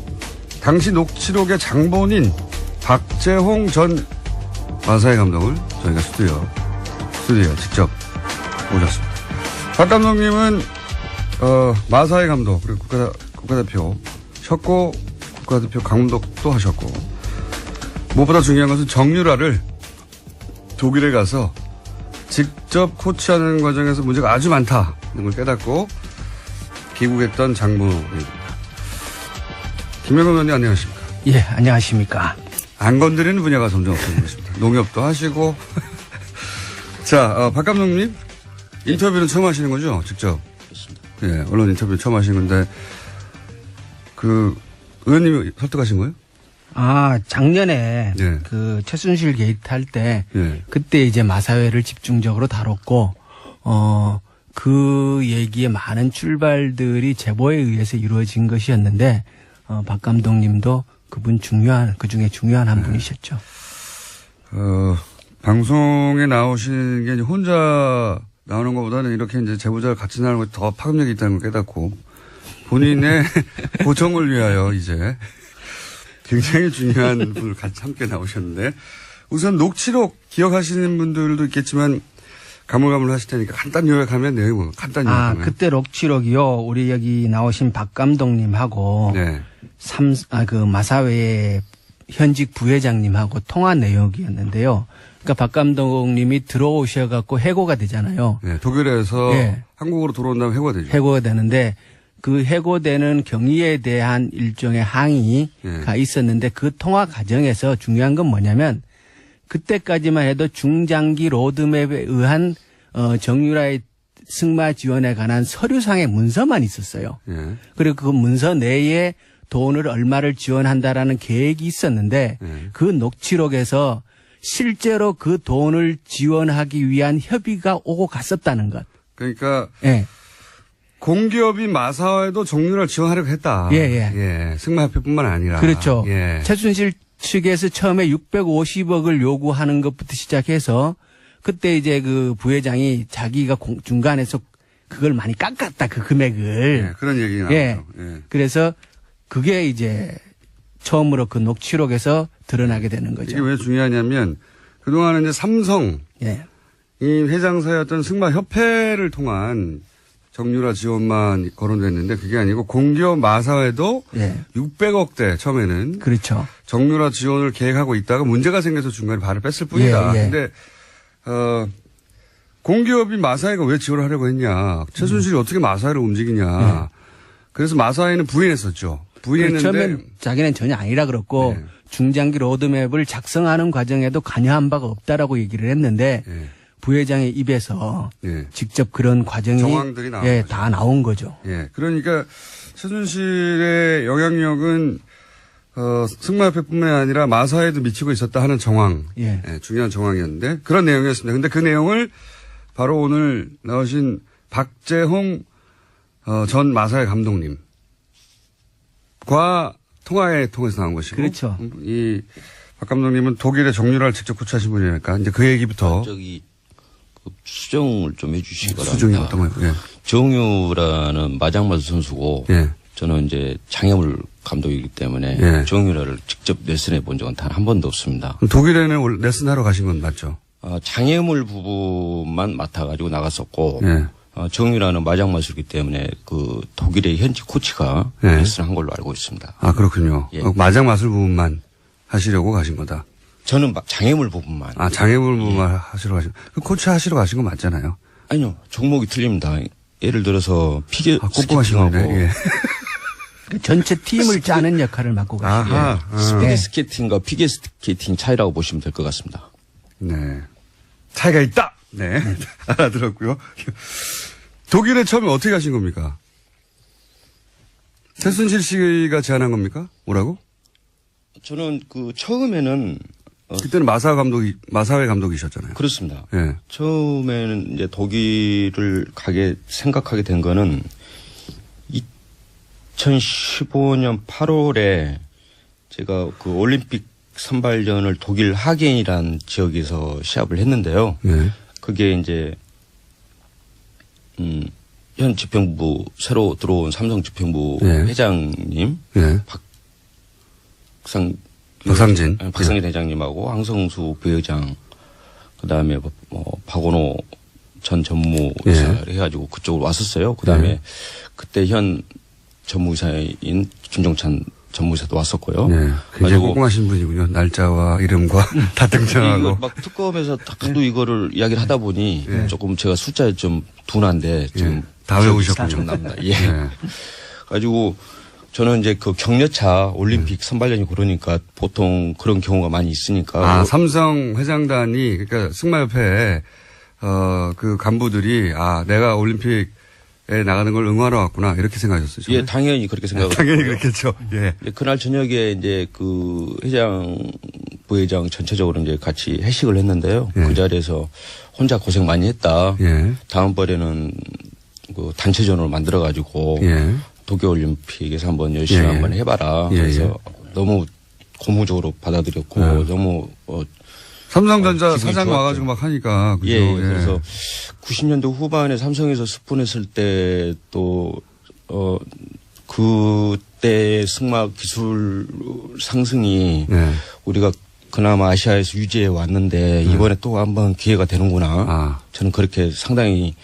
당시 녹취록의 장본인 박재홍 전 마사회 감독을 저희가 스튜디오에 직접 모셨습니다. 박 감독님은 마사회 감독 그리고 국가대표 셨고 국가대표 감독도 하셨고 무엇보다 중요한 것은 정유라를 독일에 가서 직접 코치하는 과정에서 문제가 아주 많다는 걸 깨닫고 귀국했던 장본인입니다. 김현권 의원님 안녕하십니까? 예, 안녕하십니까? 안 건드리는 분야가 점점 없어지고 있습니다. 농협도 하시고. 자, 박 감독님 인터뷰는 처음 하시는 거죠? 직접. 그렇습니다. 예, 언론 인터뷰 처음 하시는 건데 의원님이 설득하신 거예요? 작년에 예. 그 최순실 게이트 할 때 예. 그때 이제 마사회를 집중적으로 다뤘고 그 얘기의 많은 출발들이 제보에 의해서 이루어진 것이었는데 박 감독님도 그 중에 중요한 한 분이셨죠. 방송에 나오시는 게 이제 혼자 나오는 것보다는 이렇게 이제 제보자를 같이 나오는 것이 더 파급력이 있다는 걸 깨닫고 본인의 고정을 위하여 이제 굉장히 중요한 분을 같이 함께 나오셨는데 우선 녹취록 기억하시는 분들도 있겠지만 가물가물 하실 테니까 간단히 요약하면 내용은 간단히 요약하면. 그때 녹취록이요. 우리 여기 나오신 박 감독님하고 네. 그 마사회 현직 부회장님하고 통화 내용이었는데요. 그러니까 박 감독님이 들어오셔갖고 해고가 되잖아요. 네, 독일에서 네. 한국으로 들어온 다음에 해고가 되죠. 해고가 되는데 그 해고되는 경위에 대한 일종의 항의가 있었는데 그 통화 과정에서 중요한 건 뭐냐면 그때까지만 해도 중장기 로드맵에 의한 정유라의 승마 지원에 관한 서류상의 문서만 있었어요. 예. 그리고 그 문서 내에 돈을 얼마를 지원한다라는 계획이 있었는데 예. 그 녹취록에서 실제로 그 돈을 지원하기 위한 협의가 오고 갔었다는 것. 그러니까 예. 공기업인 마사회도 정유라를 지원하려고 했다. 예. 승마협회뿐만 아니라. 그렇죠. 예. 최순실 측에서 처음에 650억을 요구하는 것부터 시작해서 그때 이제 그 부회장이 자기가 중간에서 그걸 많이 깎았다, 그 금액을. 예, 그런 얘기가 나와요. 예. 예. 그래서 그게 이제 처음으로 그 녹취록에서 드러나게 되는 거죠. 이게 왜 중요하냐면 그동안은 이제 삼성 예. 이 회장사였던 승마협회를 통한 정유라 지원만 거론됐는데 그게 아니고 공기업 마사회도 예. 600억대 처음에는 그렇죠. 정유라 지원을 계획하고 있다가 문제가 생겨서 중간에 발을 뺐을 뿐이다. 예, 예. 근데 공기업인 마사회가 왜 지원을 하려고 했냐. 최순실이 어떻게 마사회를 움직이냐. 그래서 마사회는 부인했었죠. 부인했는데 처음엔 자기는 전혀 아니라 그랬고 네. 중장기 로드맵을 작성하는 과정에도 관여한 바가 없다라고 얘기를 했는데 예. 부회장의 입에서 예. 직접 그런 과정이 정황들이 나온 예, 거죠. 다 나온 거죠. 예. 그러니까 최순실의 영향력은 승마협회뿐만 아니라 마사회도 미치고 있었다 하는 정황. 예. 예, 중요한 정황이었는데 그런 내용이었습니다. 근데 그 내용을 바로 오늘 나오신 박재홍 전 마사회 감독님과 통화에 통해서 나온 것이고. 그렇죠. 이 박 감독님은 독일의 정유라를 직접 코치하신 분이니까 이제 그 얘기부터. 저기 그 수정을 좀 해주시기 바랍니다. 수정이 어떤 거예요? 예. 정유라는 마장마수 선수고 예. 저는 이제 장애물 감독이기 때문에 예. 정유라를 직접 레슨해 본 적은 단 한 번도 없습니다. 그럼 독일에는 레슨하러 가신 건 맞죠? 장애물 부분만 맡아가지고 나갔었고 예. 정유라는 마장마수이기 때문에 그 독일의 현지 코치가 예. 레슨한 걸로 알고 있습니다. 아, 그렇군요. 예. 마장 마술 부분만 하시려고 가신 거다. 저는 장애물 부분만. 아, 장애물 부분만 하시러 가신 그 코치 하시러 가신 거 맞잖아요. 아니요. 종목이 틀립니다. 예를 들어서 피겨 꼼꼼하신 스케이팅하고 거네. 예. 그 전체 팀을 짜는 역할을 맡고 가시죠. 아하. 스피드 네. 스케이팅과 피겨 스케이팅 차이라고 보시면 될 것 같습니다. 네. 차이가 있다! 네. 알아들었고요. 독일에 처음에 어떻게 가신 겁니까? 최순실 씨가 제안한 겁니까? 뭐라고? 저는 그 처음에는 그때는 마사회 감독이셨잖아요. 그렇습니다. 예. 처음에는 이제 독일을 생각하게 된 거는 2015년 8월에 제가 그 올림픽 선발전을 독일 하겐이란 지역에서 시합을 했는데요. 예. 그게 이제 현 집행부 새로 들어온 삼성 집행부 예. 회장님 예. 박상진. 박상진 회장님하고 황성수 부회장 그다음에 박원호 전 전무이사 해가지고 그쪽으로 왔었어요. 그다음에 예. 그때 현 전무이사인 김종찬 전무이사도 왔었고요. 예. 굉장히 그래가지고 꼼꼼하신 분이군요. 날짜와 이름과 다 이거 등장하고. 막 특검에서 하도 이거를 이야기를 하다 보니 조금 제가 숫자에 좀 둔한데 좀 다 외우셨군요. 납니다. 예. 예. 가지고 저는 이제 그 격려차 올림픽 선발전이 그러니까 보통 그런 경우가 많이 있으니까. 삼성 회장단이, 그러니까 승마협회, 그 간부들이, 내가 올림픽 에 나가는 걸 응원하러 왔구나 이렇게 생각하셨어요. 예, 당연히 그렇게 생각을 당연히 그렇겠죠. 예. 그날 저녁에 이제 그 회장, 부회장 전체적으로 이제 같이 회식을 했는데요. 예. 그 자리에서 혼자 고생 많이 했다. 예. 다음번에는 그 단체전으로 만들어가지고 예. 도쿄올림픽에서 한번 열심히 예. 한번 해봐라. 예. 그래서 너무 고무적으로 받아들였고 예. 너무 삼성전자 기분이 사장 좋았죠. 와가지고 막 하니까. 그죠? 예, 그래서 90년대 후반에 삼성에서 스폰했을 때 또, 그때 승마 기술 상승이 네. 우리가 그나마 아시아에서 유지해 왔는데 이번에 또 한번 기회가 되는구나. 저는 그렇게 상당히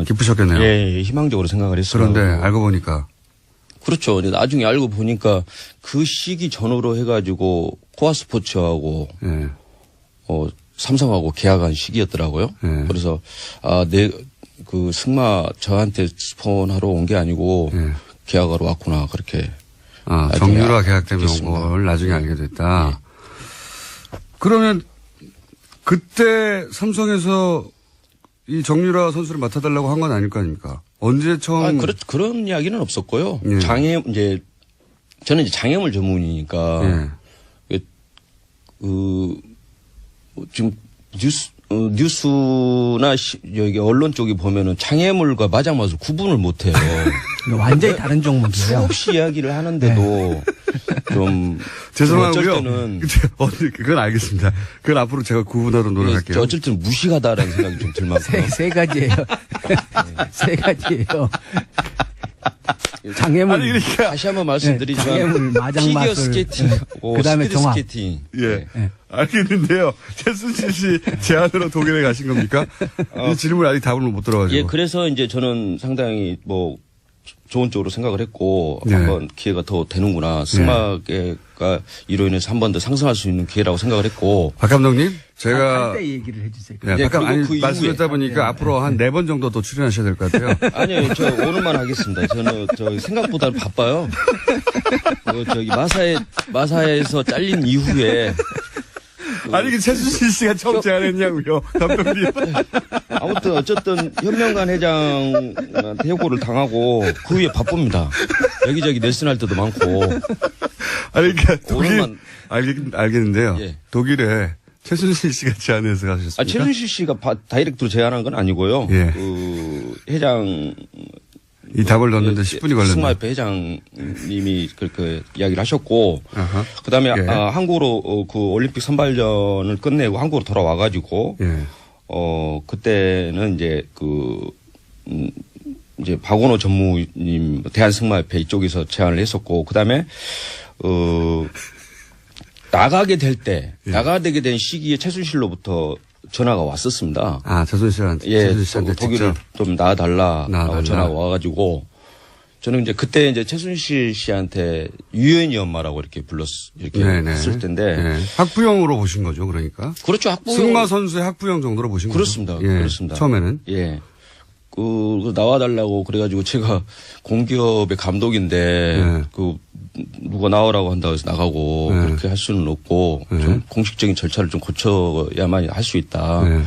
기쁘셨겠네요. 예, 희망적으로 생각을 했어요. 그런데 알고 보니까. 그렇죠. 근데 나중에 알고 보니까 그 시기 전후로 해가지고 코아 스포츠하고 예. 삼성하고 계약한 시기였더라고요. 예. 그래서 그 승마 저한테 스폰하러 온 게 아니고 예. 계약하러 왔구나 그렇게. 정유라 계약 때문에 온 알겠습니다. 걸 나중에 알게 됐다. 그러면 그때 삼성에서 이 정유라 선수를 맡아달라고 한 건 아닐 거 아닙니까? 언제 처음? 그런 이야기는 없었고요. 예. 저는 이제 장애물 전문이니까 지금 뉴스나 여기 언론 쪽이 보면은 장애물과 마장맛을 구분을 못해요. 완전히 다른 종목이에요. 수없이 이야기를 하는데도 좀 죄송하고요. 어쩔 때는 그건 알겠습니다. 그건 앞으로 제가 구분하도록 노력할게요. 어쩔 때는 무식하다라는 생각이 좀 들 만큼. 세 가지예요. 세 가지예요. 장애물. 아니, 그러니까. 다시 한번 말씀드리지만 장애물, 마장맛을. 피겨 스케이팅하고 그다음에 스피드 종합. 스케이팅. 예. 네. 알겠는데요. 최순실 씨 제안으로 독일에 가신 겁니까? 이 질문 아직 답을 못 들어가지고. 예, 그래서 이제 저는 상당히 뭐 좋은 쪽으로 생각을 했고 네. 한번 기회가 더 되는구나. 승마계가 이로 인해서 한 번 더 상승할 수 있는 기회라고 생각을 했고. 박 감독님, 제가 할때 얘기를 해주세요. 예, 예, 아까 그리고 그 이후에. 말씀드렸다 보니까 앞으로 한 4번 정도 더 출연하셔야 될 것 같아요. 아니요, 저 오늘만 하겠습니다. 저는 생각보다 바빠요. 마사에서 잘린 이후에 아니, 그 최순실 씨가 처음 제안했냐고요, 감독님. 아무튼 어쨌든 현명관 회장한테 해고를 당하고 그 후에 바쁩니다. 여기저기 넬슨할 때도 많고. 아니, 그러니까 독일, 오늘만- 알겠는데요. 예. 독일에 최순실 씨가 제안해서 가셨습니까? 최순실 씨가 다이렉트로 제안한 건 아니고요. 예. 그 회장 이 답을 넣는데 10분이 걸렸네요. 승마협회 회장님이 그렇게 이야기를 하셨고, 아하. 그다음에 예. 한국으로 그 올림픽 선발전을 끝내고 한국으로 돌아와가지고, 예. 그때는 이제 이제 박원호 전무님 대한승마협회 이쪽에서 제안을 했었고, 그다음에 나가게 되게 된 시기에 최순실로부터 전화가 왔었습니다. 아, 최순실 예, 씨한테 독일을 직접. 좀 나와달라라고 나와달라. 전화가 와가지고 저는 이제 그때 이제 최순실 씨한테 유연이 엄마라고 이렇게 이렇게 네네. 했을 텐데 네. 학부형으로 보신 거죠, 그러니까. 그렇죠. 학부형 승마 선수의 학부형 정도로 보신 그렇습니다. 거죠. 예, 그렇습니다. 처음에는. 예. 나와달라고 그래가지고 제가 공기업의 감독인데 네. 누가 나오라고 한다고 해서 나가고 네. 그렇게 할 수는 없고 네. 좀 공식적인 절차를 좀 거쳐야만 할 수 있다. 네.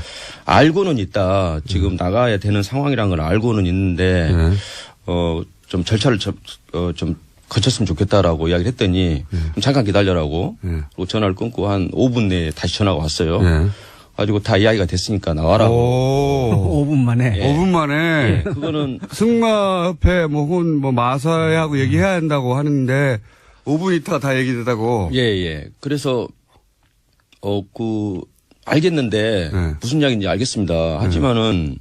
알고는 있다. 지금 나가야 되는 상황이란 걸 알고는 있는데 네. 좀 절차를 좀 거쳤으면 좋겠다라고 이야기를 했더니 좀 잠깐 기다려라고 네. 그리고 전화를 끊고 한 5분 내에 다시 전화가 왔어요. 네. 가지고 다 이야기가 됐으니까 나와라고. 오. 5분 만에. 예. 5분 만에. 예, 그거는 승마협회 혹은 마사회하고 얘기해야 한다고 하는데 5분 있다가 다 얘기되다고. 예. 그래서 알겠는데 네. 무슨 이야기인지 알겠습니다. 하지만은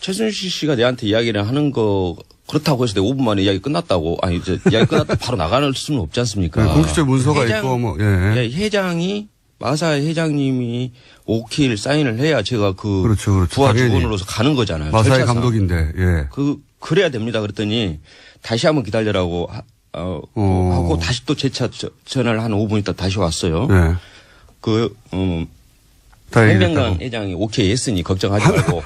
최순실 씨가 내한테 이야기를 하는 거 그렇다고 해서 내가 5분 만에 이야기 끝났다고 이제 이야기 끝났다 바로 나가는 수는 없지 않습니까? 네, 공식적 문서가 있고 예. 회장이 마사 회장님이 오케이를 사인을 해야 제가 그렇죠. 부하 당연히. 직원으로서 가는 거잖아요. 마사회 절차상. 감독인데. 예. 그래야 됩니다. 그랬더니 다시 한번 기다리라고 하고 다시 또 재차 전화를 한 5분 있다 다시 왔어요. 네. 다 현명관 얘기했다고. 회장이 오케이 했으니 걱정하지 말고.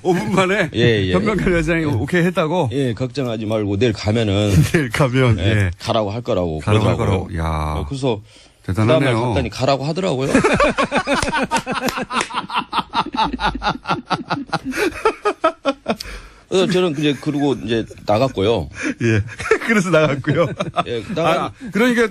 5분 만에 예. 현명관 회장이 오케이 했다고. 예, 걱정하지 말고 내일 가면은 내일 가면 예. 가라고 할 거라고 가라고 할 그러더라고요. 거라고. 야. 그래서 대단하네요. 그다음에 갔더니 가라고 하더라고요. 그래서 저는 이제 그러고 이제 나갔고요. 예. 그래서 나갔고요. 예, 나가 그러니까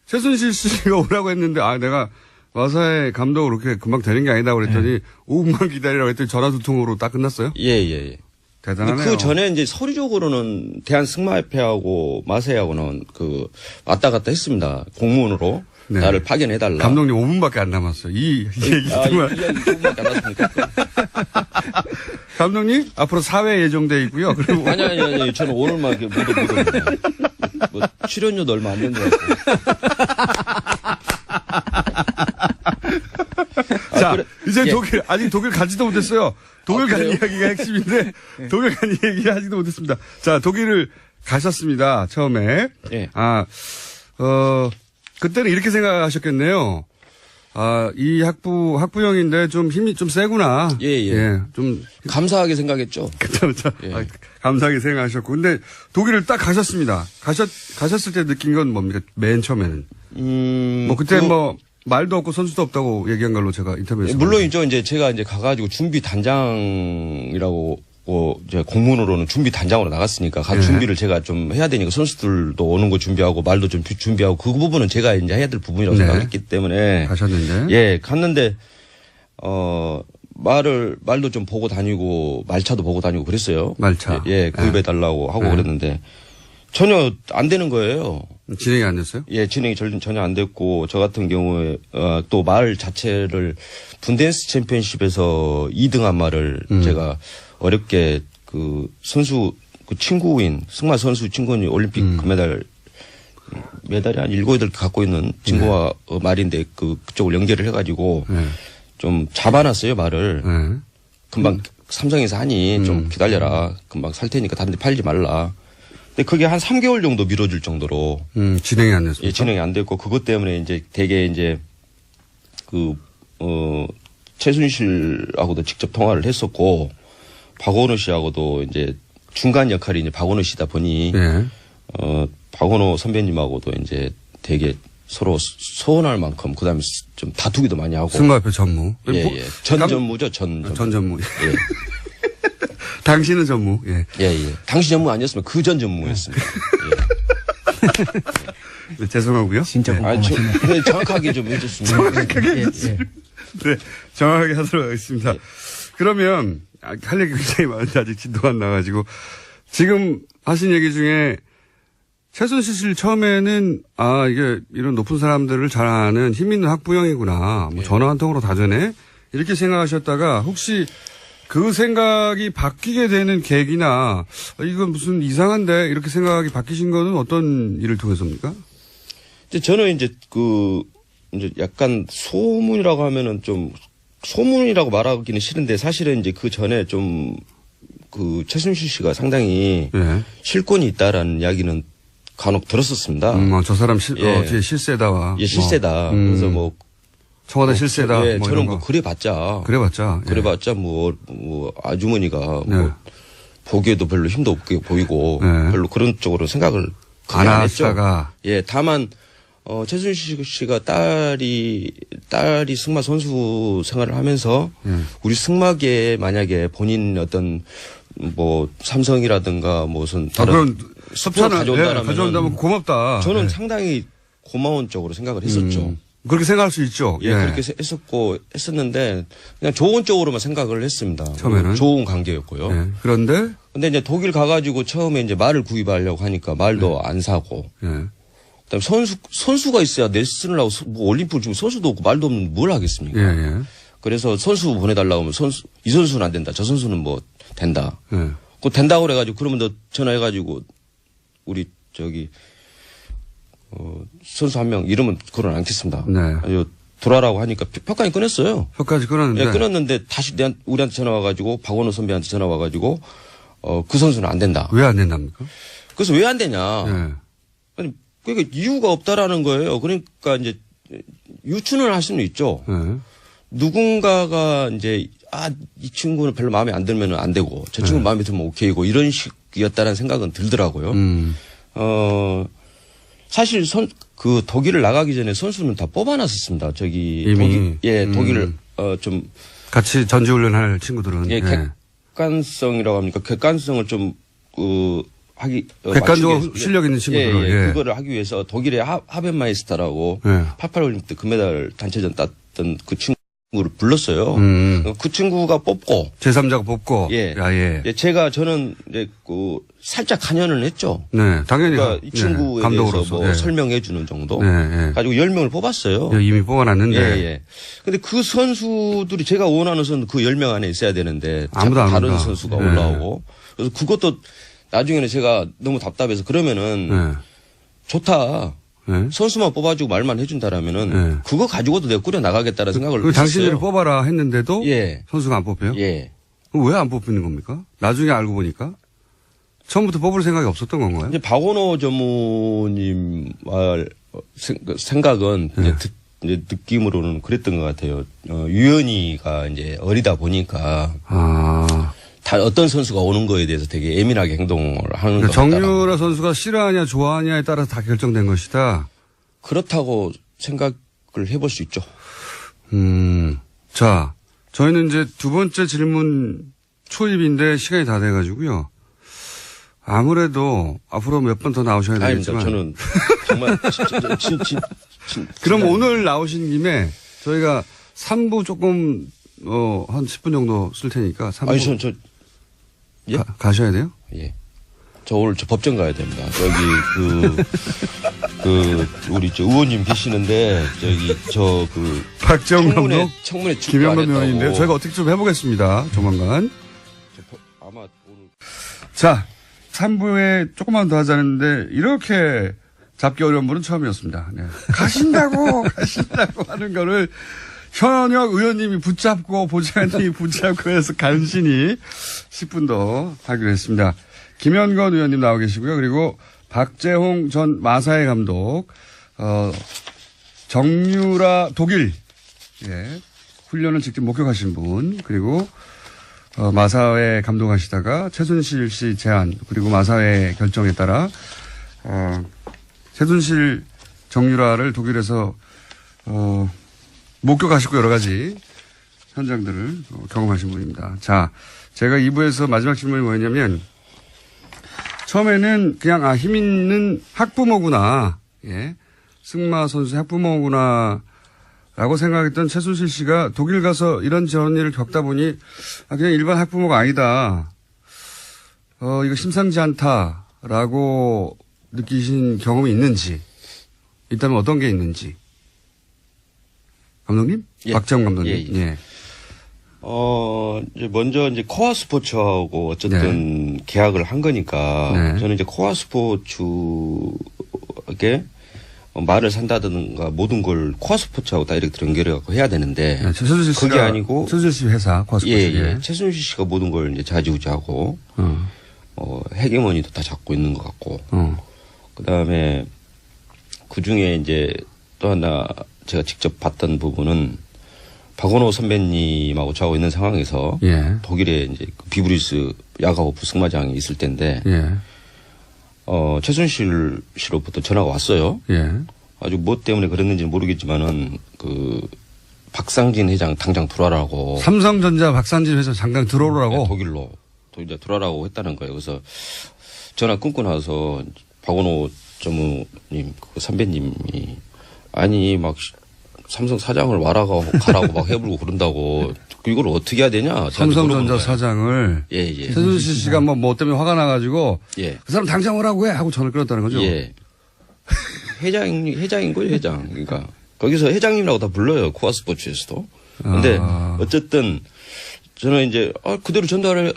최순실 씨가 오라고 했는데 내가 마사회 감독으로 그렇게 금방 되는 게 아니다 그랬더니 5분만 기다리라고 했더니 전화 두 통으로 딱 끝났어요? 예. 대단하네요. 그 전에 이제 서류적으로는 대한승마협회하고 마사회하고는 왔다 갔다 했습니다. 공문으로 네. 나를 파견해달라. 감독님 5분밖에 안 남았어요. 이 얘기 정말. 이 이야기 조금밖에 안 났습니까? 감독님 앞으로 사회 예정돼 있고요. 그리고 아니. 저는 오늘만 이렇게 묻어봅니다. 출연료도 얼마 안 된 것 같고. 자, 이제 예. 아직 독일 가지도 못했어요. 독일 간 그래요? 이야기가 핵심인데, 독일 간 이야기 하지도 못했습니다. 자, 독일을 가셨습니다. 처음에. 예. 그때는 이렇게 생각하셨겠네요. 이 학부형인데 좀 힘이 좀 세구나. 예. 좀, 감사하게 생각했죠. 그렇죠. 예. 감사하게 생각하셨고. 근데 독일을 딱 가셨습니다. 가셨을 때 느낀 건 뭡니까? 맨 처음에는. 그때 말도 없고 선수도 없다고 얘기한 걸로 제가 인터뷰에서. 물론이죠. 이제 제가 이제 가가지고 준비 단장이라고 이제 공문으로는 준비 단장으로 나갔으니까 가 준비를 제가 좀 해야 되니까 선수들도 오는 거 준비하고 말도 좀 준비하고 그 부분은 제가 이제 해야 될 부분이라고 생각했기 때문에 가셨는데. 예, 갔는데 말도 좀 보고 다니고 말차도 보고 다니고 그랬어요. 말차. 예, 구입해달라고 하고 그랬는데 전혀 안 되는 거예요. 진행이 안 됐어요? 예, 진행이 전혀 안 됐고 저 같은 경우에 또 말 자체를 분덴스 챔피언십에서 2등한 말을 제가 어렵게 그 선수 그 친구인 승마 선수 친구인 올림픽 금메달 메달이 한 7, 8개 갖고 있는 친구와 말인데 그쪽을 연결을 해가지고 좀 잡아놨어요 말을. 금방 삼성에서 하니 좀 기다려라. 금방 살 테니까 다른 데 팔지 말라. 근데 그게 한 3개월 정도 미뤄질 정도로. 진행이 안 됐어요. 예, 진행이 안 됐고 그것 때문에 이제 되게 이제 최순실하고도 직접 통화를 했었고 박원호 씨하고도 이제 중간 역할이 이제 박원호 씨다 보니 박원호 선배님하고도 이제 되게 서로 소원할 만큼 그다음에 좀 다투기도 많이 하고. 승마협회 전무. 예. 전 전무죠, 전 전무. 예. 당신은 전무. 예. 예. 당시 전무 아니었으면 그 전 전무였습니다. 네, 죄송하고요. 진짜 네. 궁금하시네. 정확하게 좀 해줬습니다. 네, 정확하게 하도록 하겠습니다. 그러면 할 얘기 굉장히 많은데 아직 진도가 안 나가지고 지금 하신 얘기 중에 최순실 씨 처음에는 이게 이런 높은 사람들을 잘 아는 힘 있는 학부형이구나. 뭐 전화 한 통으로 다 되네. 이렇게 생각하셨다가 혹시 그 생각이 바뀌게 되는 계기나 이건 무슨 이상한데 이렇게 생각이 바뀌신 거는 어떤 일을 통해서입니까? 저는 이제 이제 약간 소문이라고 하면은 좀 소문이라고 말하기는 싫은데 사실은 이제 그 전에 좀 최순실 씨가 상당히 실권이 있다라는 이야기는 간혹 들었었습니다. 저 사람 뒤에 실세다와. 예, 실세다. 그래서 뭐 청와대 실세다. 예, 뭐 저는 이런 거. 그래봤자 예. 아주머니가 뭐 보기에도 별로 힘도 없게 보이고 별로 그런 쪽으로 생각을 크게 안 했죠. 예, 다만 최순실 씨가 딸이 승마 선수 생활을 하면서 우리 승마계에 만약에 본인 어떤 뭐 삼성이라든가 무슨 다른 스포츠 가져온다면 고맙다. 저는 상당히 고마운 쪽으로 생각을 했었죠. 그렇게 생각할 수 있죠. 예, 그렇게 했었는데 그냥 좋은 쪽으로만 생각을 했습니다. 처음에는 좋은 관계였고요. 예. 그런데 이제 독일 가가지고 처음에 이제 말을 구입하려고 하니까 말도 안 사고. 그다음에 선수가 있어야 레슨을 하고 뭐 올림픽을 지금 선수도 없고 말도 없는 뭘 하겠습니까? 그래서 선수 보내달라고 하면 이 선수는 안 된다. 저 선수는 뭐 된다. 그거 된다고 그래가지고 그러면 너 전화해가지고 우리 선수 한 명 이름은 그걸 않겠습니다. 아주 돌아라고 하니까 표까지 끊었어요. 표까지 끊었는데. 예, 끊었는데 다시 우리한테 전화 와가지고 박원호 선배한테 전화 와가지고 그 선수는 안 된다. 왜 안 된답니까? 그래서 왜 안 되냐? 아니 그러니까 이유가 없다라는 거예요. 그러니까 이제 유추는 할 수는 있죠. 누군가가 이제 이 친구는 별로 마음에 안 들면 안 되고 저 친구 마음에 들면 오케이고 이런 식이었다라는 생각은 들더라고요. 사실 독일을 나가기 전에 선수는 다 뽑아놨었습니다. 이미 독일을 좀 같이 전지훈련할 친구들은 객관성이라고 합니까? 객관성을 좀 객관적으로 실력 있는 친구들은 그거를 하기 위해서 독일의 하벤마이스터라고 88 올림픽 때 금메달 단체전 땄던 그 친구를 불렀어요. 그 친구가 뽑고 제3자가 뽑고 저는 이제 살짝 관여를 했죠. 네, 당연히. 그러니까 이 친구에 대해서 뭐 설명해 주는 정도. 가지고 10명을 뽑았어요. 이미 뽑아놨는데. 근데 그 선수들이 제가 원하는 선수 그 10명 안에 있어야 되는데 아무도 안 다른 온다. 선수가 올라오고. 그래서 그것도 나중에는 제가 너무 답답해서 그러면은 좋다. 선수만 뽑아주고 말만 해준다라면은 그거 가지고도 내가 꾸려 나가겠다는 생각을 했어요. 당신들이 뽑아라 했는데도 선수가 안 뽑혀요? 예. 왜 안 뽑히는 겁니까? 나중에 알고 보니까 처음부터 뽑을 생각이 없었던 건가요? 이제 박원호 전무님 생각은 이제 느낌으로는 그랬던 것 같아요. 유연이가 이제 어리다 보니까 다 어떤 선수가 오는 거에 대해서 되게 예민하게 행동을 하는 것 같다. 정유라 선수가 싫어하냐 좋아하냐에 따라서 다 결정된 것이다. 그렇다고 생각을 해볼 수 있죠. 자, 저희는 이제 두 번째 질문 초입인데 시간이 다 돼가지고요. 아무래도 앞으로 몇 번 더 나오셔야 아닙니다. 되겠지만. 저는 정말 그럼 오늘 나오신 김에 저희가 3부 조금 한 10분 정도 쓸 테니까 3부 아니 저 예? 가셔야 돼요? 예. 저 오늘 저 법정 가야 됩니다. 저기 우리 저 의원님 계시는데 저기 박재홍 감독, 청문회 김영건 의원인데요. 저희가 어떻게 좀 해보겠습니다. 조만간. 아마 오늘 자, 3부에 조금만 더 하자는데 이렇게 잡기 어려운 분은 처음이었습니다. 네. 가신다고 하는 거를 현역 의원님이 붙잡고 보좌관님이 붙잡고 해서 간신히 10분 더 하기로 했습니다. 김현건 의원님 나와 계시고요. 그리고 박재홍 전 마사회 감독, 정유라 독일, 훈련을 직접 목격하신 분, 그리고 마사회 감독하시다가 최순실 씨 제안, 그리고 마사회 결정에 따라, 최순실 정유라를 독일에서, 목격하시고 여러 가지 현장들을 경험하신 분입니다. 자, 제가 2부에서 마지막 질문이 뭐였냐면, 처음에는 그냥 힘 있는 학부모구나. 예. 승마 선수 학부모구나. 라고 생각했던 최순실 씨가 독일 가서 이런 저런 일을 겪다 보니 그냥 일반 학부모가 아니다. 이거 심상치 않다라고 느끼신 경험이 있는지, 있다면 어떤 게 있는지. 감독님? 예. 박재홍 감독님. 예. 이제 먼저 이제 코아 스포츠하고 어쨌든 계약을 한 거니까 저는 이제 코아 스포츠에게 말을 산다든가 모든 걸 코아 스포츠하고 다 이렇게 연결해갖고 해야 되는데 최순실 씨가 그게 아니고 최순실 씨 회사 코아 스포츠. 예. 최순실 씨가 모든 걸 이제 좌지우지하고 헤게모니도 다 잡고 있는 것 같고 그 다음에 그 중에 이제 또 하나 제가 직접 봤던 부분은 박원호 선배님하고 저하고 있는 상황에서 독일에 이제 비브리스 야가호프 승마장이 있을 때인데 최순실 씨로부터 전화가 왔어요. 아주 뭐 때문에 그랬는지는 모르겠지만은 박상진 회장 당장 들어와라고. 삼성전자 박상진 회장 당장 들어오라고. 독일로 이제 들어와라고 했다는 거예요. 그래서 전화 끊고 나서 박원호 전무님 그 선배님이 아니 막 삼성 사장을 가라고 막 해불고 그런다고 이걸 어떻게 해야 되냐? 삼성전자 사장을 최순실 씨가 뭐 때문에 화가 나가지고 그 사람 당장 오라고 해 하고 전화를 끊었다는 거죠. 예. 회장인 거예요, 회장. 그러니까 거기서 회장님이라고 다 불러요, 코아 스포츠에서도. 근데 어쨌든 저는 이제 그대로 전달을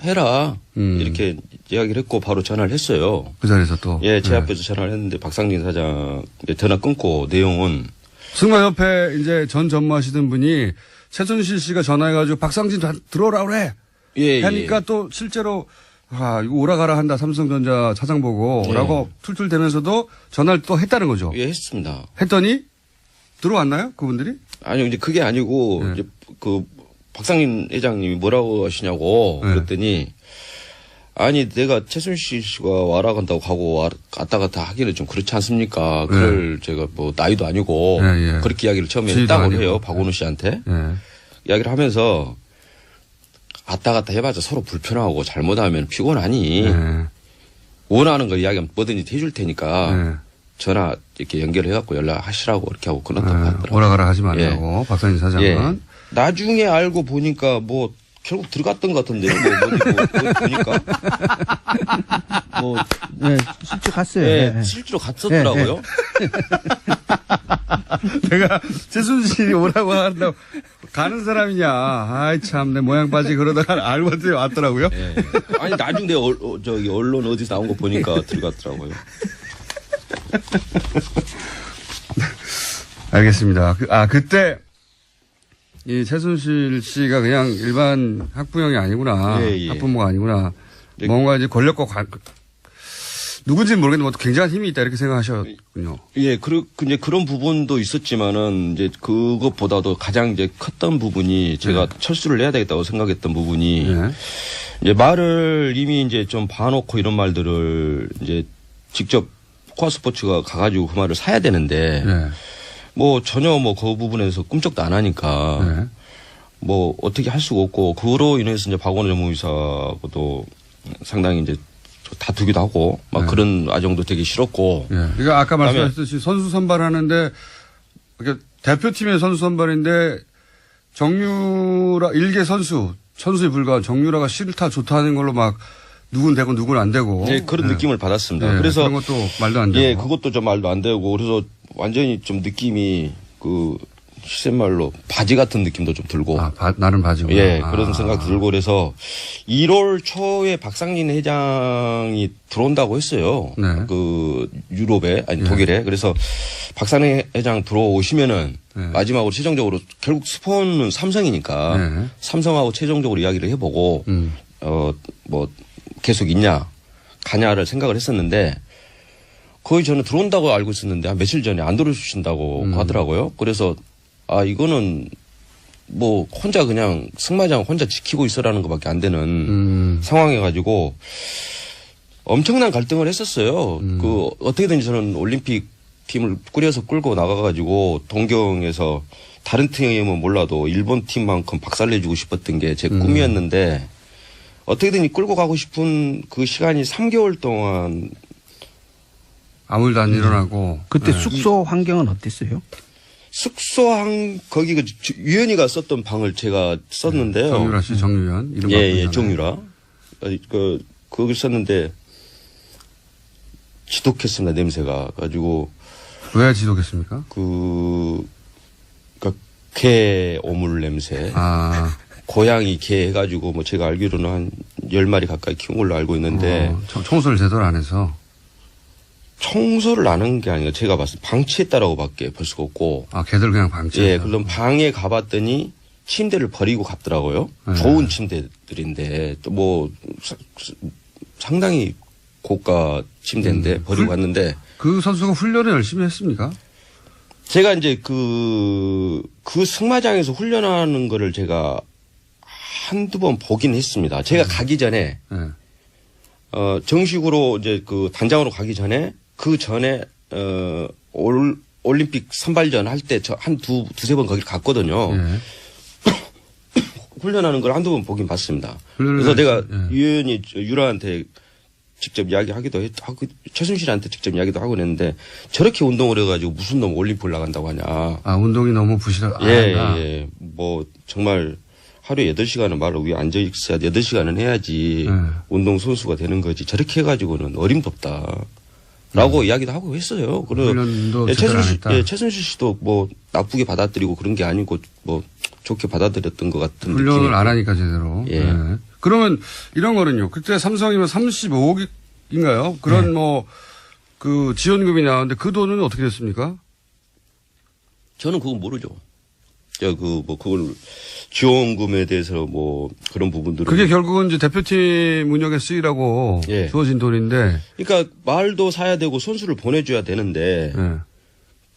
해라 이렇게 이야기를 했고 바로 전화를 했어요. 그 자리에서 또. 예, 제 앞에서 전화를 했는데 박상진 사장 전화 끊고 내용은 승마협회 이제 전 전무하시던 분이 최순실 씨가 전화해가지고 박상진 들어오라 그래. 하니까 또 실제로 이거 오라가라 한다 삼성전자 차장 보고 라고 툴툴대면서도 전화를 또 했다는 거죠. 예, 했습니다. 했더니 들어왔나요? 그분들이? 아니요, 이제 그게 아니고 이제 박상진 회장님이 뭐라고 하시냐고 그랬더니 아니 내가 최순실 씨가 와라 간다고 가고 왔다 갔다 하기는 좀 그렇지 않습니까? 그럴 제가 뭐 나이도 아니고 그렇게 이야기를 처음에 했다고 해요. 박원호 씨한테. 이야기를 하면서 왔다 갔다 해봤자 서로 불편하고 잘못하면 피곤하니 원하는 거 이야기하면 뭐든지 해줄 테니까 전화 이렇게 연결해갖고 연락하시라고 이렇게 하고 끊었다고 하더라고요. 오라가라 하지 말라고 박상진 사장은. 나중에 알고 보니까 뭐 결국 들어갔던 것 같은데요. 어디 보니까. 실제 갔어요. 네, 실제로 갔었더라고요. 내가 최순실이 오라고 한다고 가는 사람이냐. 아이 참 내 모양 빠지 그러다가 알고 왔더라고요. 네. 아니 나중에 저기 언론 어디서 나온 거 보니까 들어갔더라고요. 알겠습니다. 그때 이 최순실 씨가 그냥 일반 학부형이 아니구나. 학부모가 아니구나. 뭔가 이제 권력과 누군지는 모르겠는데 뭐 굉장한 힘이 있다 이렇게 생각하셨군요. 예, 이제 그런 부분도 있었지만은 이제 그것보다도 가장 이제 컸던 부분이 제가 철수를 해야 되겠다고 생각했던 부분이 이제 말을 이미 이제 좀 봐놓고 이런 말들을 이제 직접 코아 스포츠가 가가지고 그 말을 사야 되는데 뭐 전혀 뭐 그 부분에서 꿈쩍도 안 하니까 네. 뭐 어떻게 할 수가 없고 그로 인해서 이제 박원호 전무이사하고도 상당히 이제 다투기도 하고 막 네. 그런 과정도 되게 싫었고. 예. 그러니까 아까 말씀하셨듯이 선수 선발하는데 그러니까 대표팀의 선수 선발인데 정유라 일개 선수에 불과한 정유라가 싫다 좋다 하는 걸로 막 누군 되고 누군 안 되고. 네, 그런 네. 느낌을 받았습니다. 네, 그래서 그런 것도 말도 안 되고. 예, 그것도 좀 말도 안 되고 그래서 완전히 좀 느낌이 그 시샘말로 바지 같은 느낌도 좀 들고. 아, 나름 바지고. 예, 그런 생각 들고 그래서 1월 초에 박상진 회장이 들어온다고 했어요. 네. 그 유럽에 아니 예. 독일에. 그래서 박상진 회장 들어오시면은 네. 마지막으로 최종적으로 결국 스폰은 삼성이니까 네. 삼성하고 최종적으로 이야기를 해보고 음. 뭐 계속 있냐 가냐를 생각을 했었는데 거의 저는 들어온다고 알고 있었는데 한 며칠 전에 안 들어주신다고 하더라고요. 그래서 아 이거는 뭐 혼자 그냥 승마장 혼자 지키고 있어라는 것밖에 안 되는 상황에 가지고 엄청난 갈등을 했었어요. 그 어떻게든지 저는 올림픽 팀을 꾸려서 끌고 나가가지고 동경에서 다른 팀은 몰라도 일본 팀만큼 박살내주고 싶었던 게 제 꿈이었는데 어떻게든 끌고 가고 싶은 그 시간이 3개월 동안 아무 일도 안 일어나고. 그때 네. 숙소 환경은 어땠어요? 거기 그 유연이가 썼던 방을 제가 썼는데요. 정유라 씨, 정유연. 이름 예, 바꾸잖아요. 정유라. 거기 썼는데 지독했습니다, 냄새가. 가지고 왜 지독했습니까? 그러니까 개 오물 냄새. 아. 고양이 개 해가지고 뭐 제가 알기로는 한 10마리 가까이 키운 걸로 알고 있는데 청소를 제대로 안 해서. 청소를 안 한 게 아니라 제가 봤을 때 방치했다라고 밖에 볼 수가 없고 아, 걔들 그냥 방치. 예, 그럼 방에 가봤더니 침대를 버리고 갔더라고요. 네. 좋은 침대들인데 또 뭐 상당히 고가 침대인데 버리고 갔는데 그 선수가 훈련을 열심히 했습니까? 제가 이제 그 승마장에서 훈련하는 거를 제가 한두 번 보긴 했습니다. 제가 가기 전에 네. 정식으로 이제 그 단장으로 가기 전에 그 전에 올림픽 선발전 할 때 저 한 두세 번 거기를 갔거든요. 예. 훈련하는 걸 한두 번 보긴 봤습니다. 훈련을 그래서 내가 예. 유연히 유라한테 직접 이야기하기도 하고 최순실한테 직접 이야기도 하고 그랬는데 저렇게 운동을 해가지고 무슨 놈 올림픽 나간다고 하냐. 아, 운동이 너무 부실하다. 예. 뭐 정말 하루에 8시간은 말을 위에 앉아 있어야 8시간은 해야지 운동 선수가 되는 거지. 저렇게 해가지고는 어림덥다. 라고 이야기도 하고 했어요. 훈련도 제대로 안 했다. 최순실 씨도 뭐 나쁘게 받아들이고 그런 게 아니고 뭐 좋게 받아들였던 것 같은 훈련을 느낌이. 안 하니까 제대로. 예. 네. 그러면 이런 거는요. 그때 삼성이면 35억인가요? 그런 뭐 그 지원금이 나왔는데 그 돈은 어떻게 됐습니까? 저는 그건 모르죠. 그걸 지원금에 대해서 뭐 그런 부분들은. 그게 결국은 이제 대표팀 운영에 쓰이라고 예. 주어진 돈인데. 그러니까 말도 사야 되고 선수를 보내줘야 되는데 예.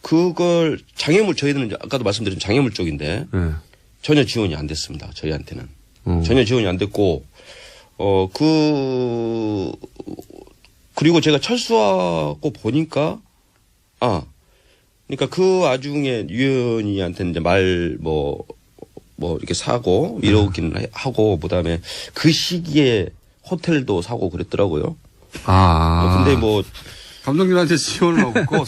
그걸 장애물 저희들은 이제 아까도 말씀드린 장애물 쪽인데 예. 전혀 지원이 안 됐습니다. 저희한테는. 어. 전혀 지원이 안 됐고, 그리고 제가 철수하고 보니까, 그러니까 그 와중에 유연이한테는 이제 이렇게 사고, 이러긴 하고, 그 다음에 그 시기에 호텔도 사고 그랬더라고요. 근데 뭐, 감독님한테 지원을 없고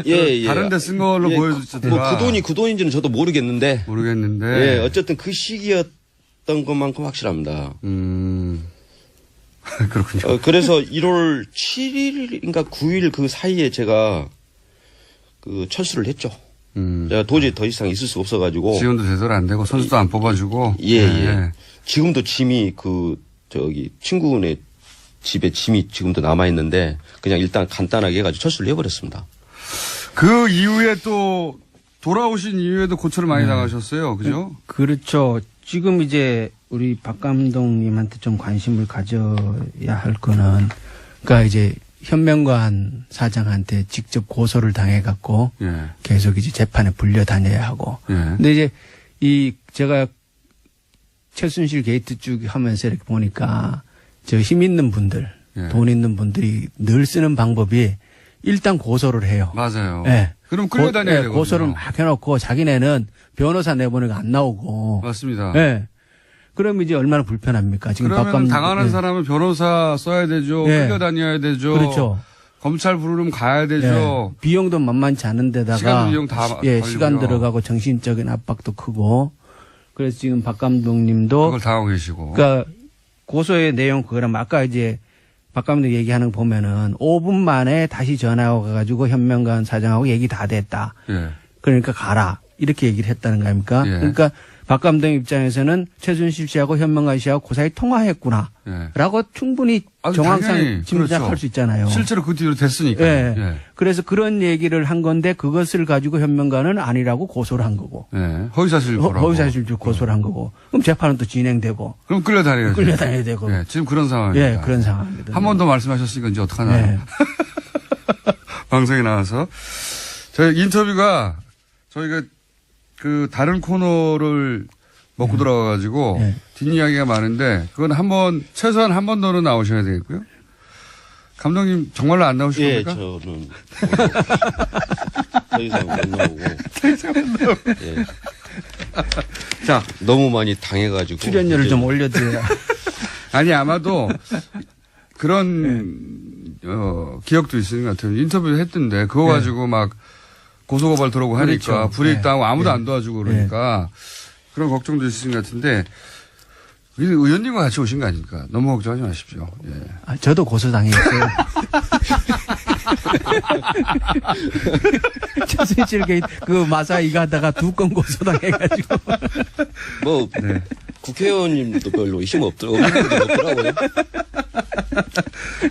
예. 다른 데 쓴 걸로 보여주시더라. 뭐 그 돈인지는 저도 모르겠는데, 모르겠는데. 예, 어쨌든 그 시기였던 것만큼 확실합니다. 그렇군요. 그래서 1월 7일인가 9일 그 사이에 제가 그 철수를 했죠. 제가 도저히 더 이상 있을 수가 없어가지고. 지원도 제대로 안 되고 선수도 안 뽑아주고. 예. 지금도 짐이 친구네 집에 짐이 지금도 남아있는데 그냥 일단 간단하게 해가지고 철수를 해버렸습니다. 그 이후에 또 돌아오신 이후에도 고초를 많이 당하셨어요. 그죠? 그렇죠. 지금 이제 우리 박 감독님한테 좀 관심을 가져야 할 거는, 그러니까 이제 현명관 사장한테 직접 고소를 당해갖고 예. 계속 이제 재판에 불려 다녀야 하고. 예. 근데 이제 제가 최순실 게이트 쭉 하면서 이렇게 보니까 저 힘 있는 분들, 예. 돈 있는 분들이 늘 쓰는 방법이 일단 고소를 해요. 맞아요. 예. 그럼 끌려다녀야 되거든요. 고소를 막 해놓고 자기네는 변호사 내보내가 안 나오고. 맞습니다. 예. 그럼 이제 얼마나 불편합니까? 지금 그러면 당하는 사람은 변호사 써야 되죠. 예. 끌려다녀야 되죠. 그렇죠. 검찰 부르면 가야 되죠. 예. 비용도 만만치 않은 데다가 시간 비용 다 예, 걸리고요. 시간 들어가고 정신적인 압박도 크고. 그래서 지금 박 감독님도 그걸 당하고 계시고. 그러니까 고소의 내용 그거랑 아까 이제 박 감독 얘기하는 거 보면은 5분 만에 다시 전화가 가가지고 현명관 사장하고 얘기 다 됐다. 예. 그러니까 가라. 이렇게 얘기를 했다는 거 아닙니까? 예. 그러니까 박 감독 입장에서는 최순실 씨하고 현명관 씨하고 고사히 통화했구나. 예. 라고 충분히 당연히 정황상 짐작할 그렇죠. 수 있잖아요. 실제로 그 뒤로 됐으니까. 예. 예. 그래서 그런 얘기를 한 건데 그것을 가지고 현명관은 아니라고 고소를 한 거고. 예. 허위사실 고라고. 허위사실주 고소를 한 거고. 그럼 재판은 또 진행되고. 그럼 끌려다녀야죠. 끌려다녀야 되고. 예. 지금 그런 상황입니다. 예, 그런 상황입니다. 한 번 더 말씀하셨으니까 이제 어떡하나요? 예. 방송에 나와서. 저희 인터뷰가 저희가 그 다른 코너를 먹고 들어가가지고 예. 뒷이야기가 많은데 그건 최소한 한 번 더는 나오셔야 되겠고요. 감독님 정말로 안 나오실 예, 겁니까? 저는 더 이상 못 나오고. 예. 자, 너무 많이 당해가지고. 출연료를 이제 좀 올려드려야. 아니 아마도 그런 기억도 있는 것 같아요. 인터뷰 했던데 그거 가지고 막 고소고발 들어오고 하니까 그렇죠. 불이익당하고 아무도 예. 안 도와주고 그러니까 그런 걱정도 있으신 것 같은데 의원님과 같이 오신 거 아닙니까? 너무 걱정하지 마십시오. 예. 아, 저도 고소당했어요. 최순실 게이트 그 마사 이거 하다가 2건 고소당해가지고. 뭐 네. 국회의원님도 별로 힘 없더라고요.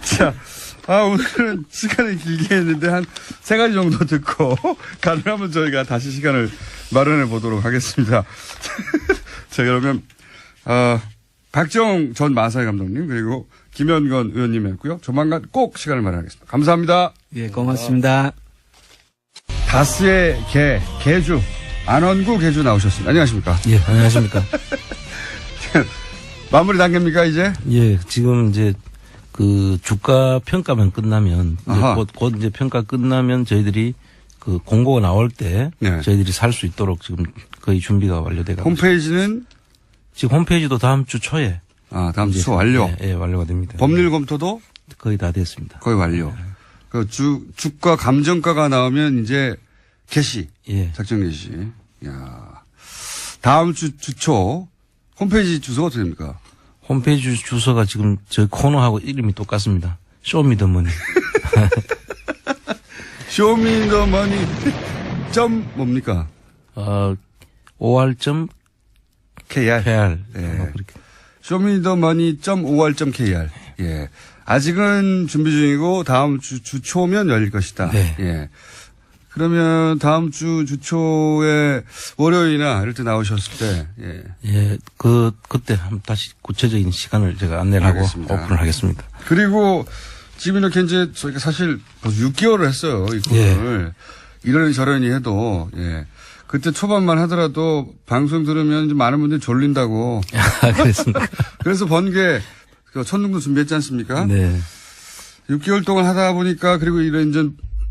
자, 오늘은 시간을 길게 했는데 한 3가지 정도 듣고 가능하면 저희가 다시 시간을 마련해 보도록 하겠습니다. 자, 그러면 박정 전 마사회 감독님 그리고 김현건 의원님이었고요. 조만간 꼭 시간을 마련하겠습니다. 감사합니다. 예, 고맙습니다. 다스의 개주 안원구 개주 나오셨습니다. 안녕하십니까? 예, 안녕하십니까. 마무리 단계입니까 이제? 예, 지금 이제 그 주가 평가만 끝나면 이제 아하. 곧 이제 평가 끝나면 저희들이 그 공고가 나올 때 네. 저희들이 살 수 있도록 지금 거의 준비가 완료돼 가고 홈페이지는 지금 홈페이지도 다음 주 초에 다음 주 초 완료. 예, 완료가 됩니다. 법률 검토도 거의 다 됐습니다. 거의 완료. 그 주가 감정가가 나오면 이제 개시. 예. 작전 개시. 야. 다음 주 초 홈페이지 주소가 어떻게 됩니까? 홈페이지 주소가 지금 저희 코너하고 이름이 똑같습니다. 쇼미더머니. 쇼미더머니 점 뭡니까? OR.KR. KR. 예. 그렇게. 쇼미더머니.or.kr. 예. 아직은 준비 중이고 다음 주 초면 열릴 것이다. 네. 예. 그러면 다음 주 주초에 월요일이나 이럴 때 나오셨을 때, 예. 예, 그때 한번 다시 구체적인 시간을 제가 안내를 하고 알겠습니다. 오픈을 하겠습니다. 그리고 지금 이렇게 이제 저희가 사실 벌써 6개월을 했어요. 이 코너를. 이러니 저러니 해도, 예. 그때 초반만 하더라도 방송 들으면 좀 많은 분들이 졸린다고. 아, 그렇습니까? 그래서 번개, 천둥도 준비했지 않습니까? 네. 6개월 동안 하다 보니까 그리고 이런 이제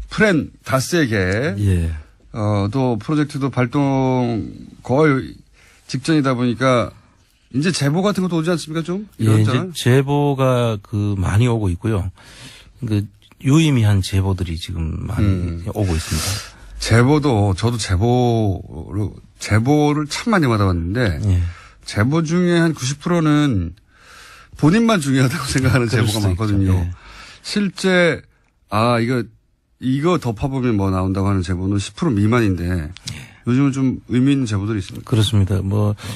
프렌 다스에게 예. 또 프로젝트도 발동 거의 직전이다 보니까 이제 제보 같은 것도 오지 않습니까 좀? 예, 이제 제보가 많이 오고 있고요. 유의미한 제보들이 지금 많이 오고 있습니다. 제보도 저도 제보를 참 많이 받아봤는데 예. 제보 중에 한 90%는 본인만 중요하다고 생각하는 그럴 제보가 수도 많거든요. 있죠. 예. 실제 이거 더 파보면 뭐 나온다고 하는 제보는 10% 미만인데 요즘은 좀 의미 있는 제보들이 있습니다. 그렇습니다.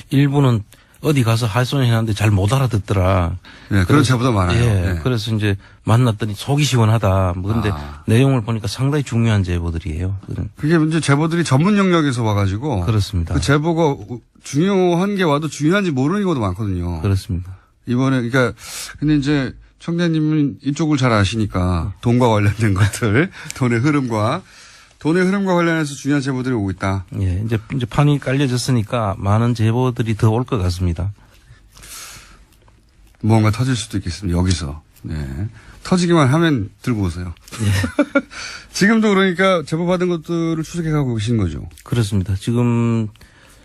일부는 어디 가서 할소해놨는데 잘 못 알아듣더라. 네, 그런 제보도 많아요. 예. 네. 그래서 이제 만났더니 속이 시원하다. 근데 내용을 보니까 상당히 중요한 제보들이에요. 그게 이제 제보들이 전문 영역에서 와가지고 그렇습니다. 그 제보가 중요한 게 와도 중요한지 모르는 경우도 많거든요. 그렇습니다. 이번에 근데 이제 청대님은 이쪽을 잘 아시니까 돈과 관련된 것들, 돈의 흐름과 관련해서 중요한 제보들이 오고 있다. 예, 이제 판이 깔려졌으니까 많은 제보들이 더 올 것 같습니다. 뭔가 터질 수도 있겠습니다. 여기서. 네. 터지기만 하면 들고 오세요. 예. 지금도 그러니까 제보 받은 것들을 추적해 가고 계신 거죠. 그렇습니다. 지금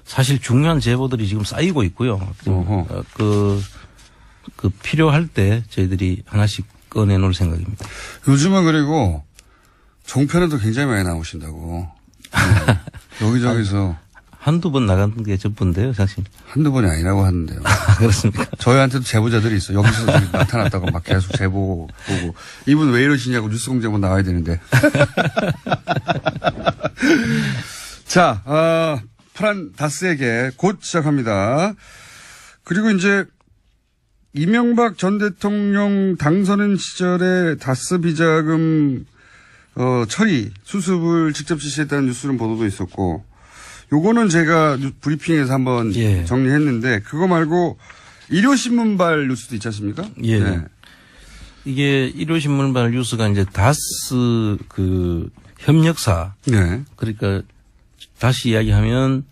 사실 중요한 제보들이 지금 쌓이고 있고요. 어허. 그 필요할 때 저희들이 하나씩 꺼내놓을 생각입니다. 요즘은 그리고 종편에도 굉장히 많이 나오신다고. 네. 여기저기서 한두 번 나간 게 전부인데요, 사실. 한두 번이 아니라고 하는데요. 그렇습니까? 저희한테도 제보자들이 있어. 여기서 저기 나타났다고 막 계속 제보 보고. 이분 왜 이러시냐고 뉴스공장 한번 나와야 되는데. 자, 프란 다스에게 곧 시작합니다. 그리고 이제 이명박 전 대통령 당선인 시절에 다스 비자금 처리, 수습을 직접 지시했다는 뉴스는 보도도 있었고, 요거는 제가 브리핑에서 한번 예. 정리했는데, 그거 말고 일요신문발 뉴스도 있지 않습니까? 예. 네. 이게 일요신문발 뉴스가 이제 다스 그 협력사. 네. 그러니까 다시 이야기하면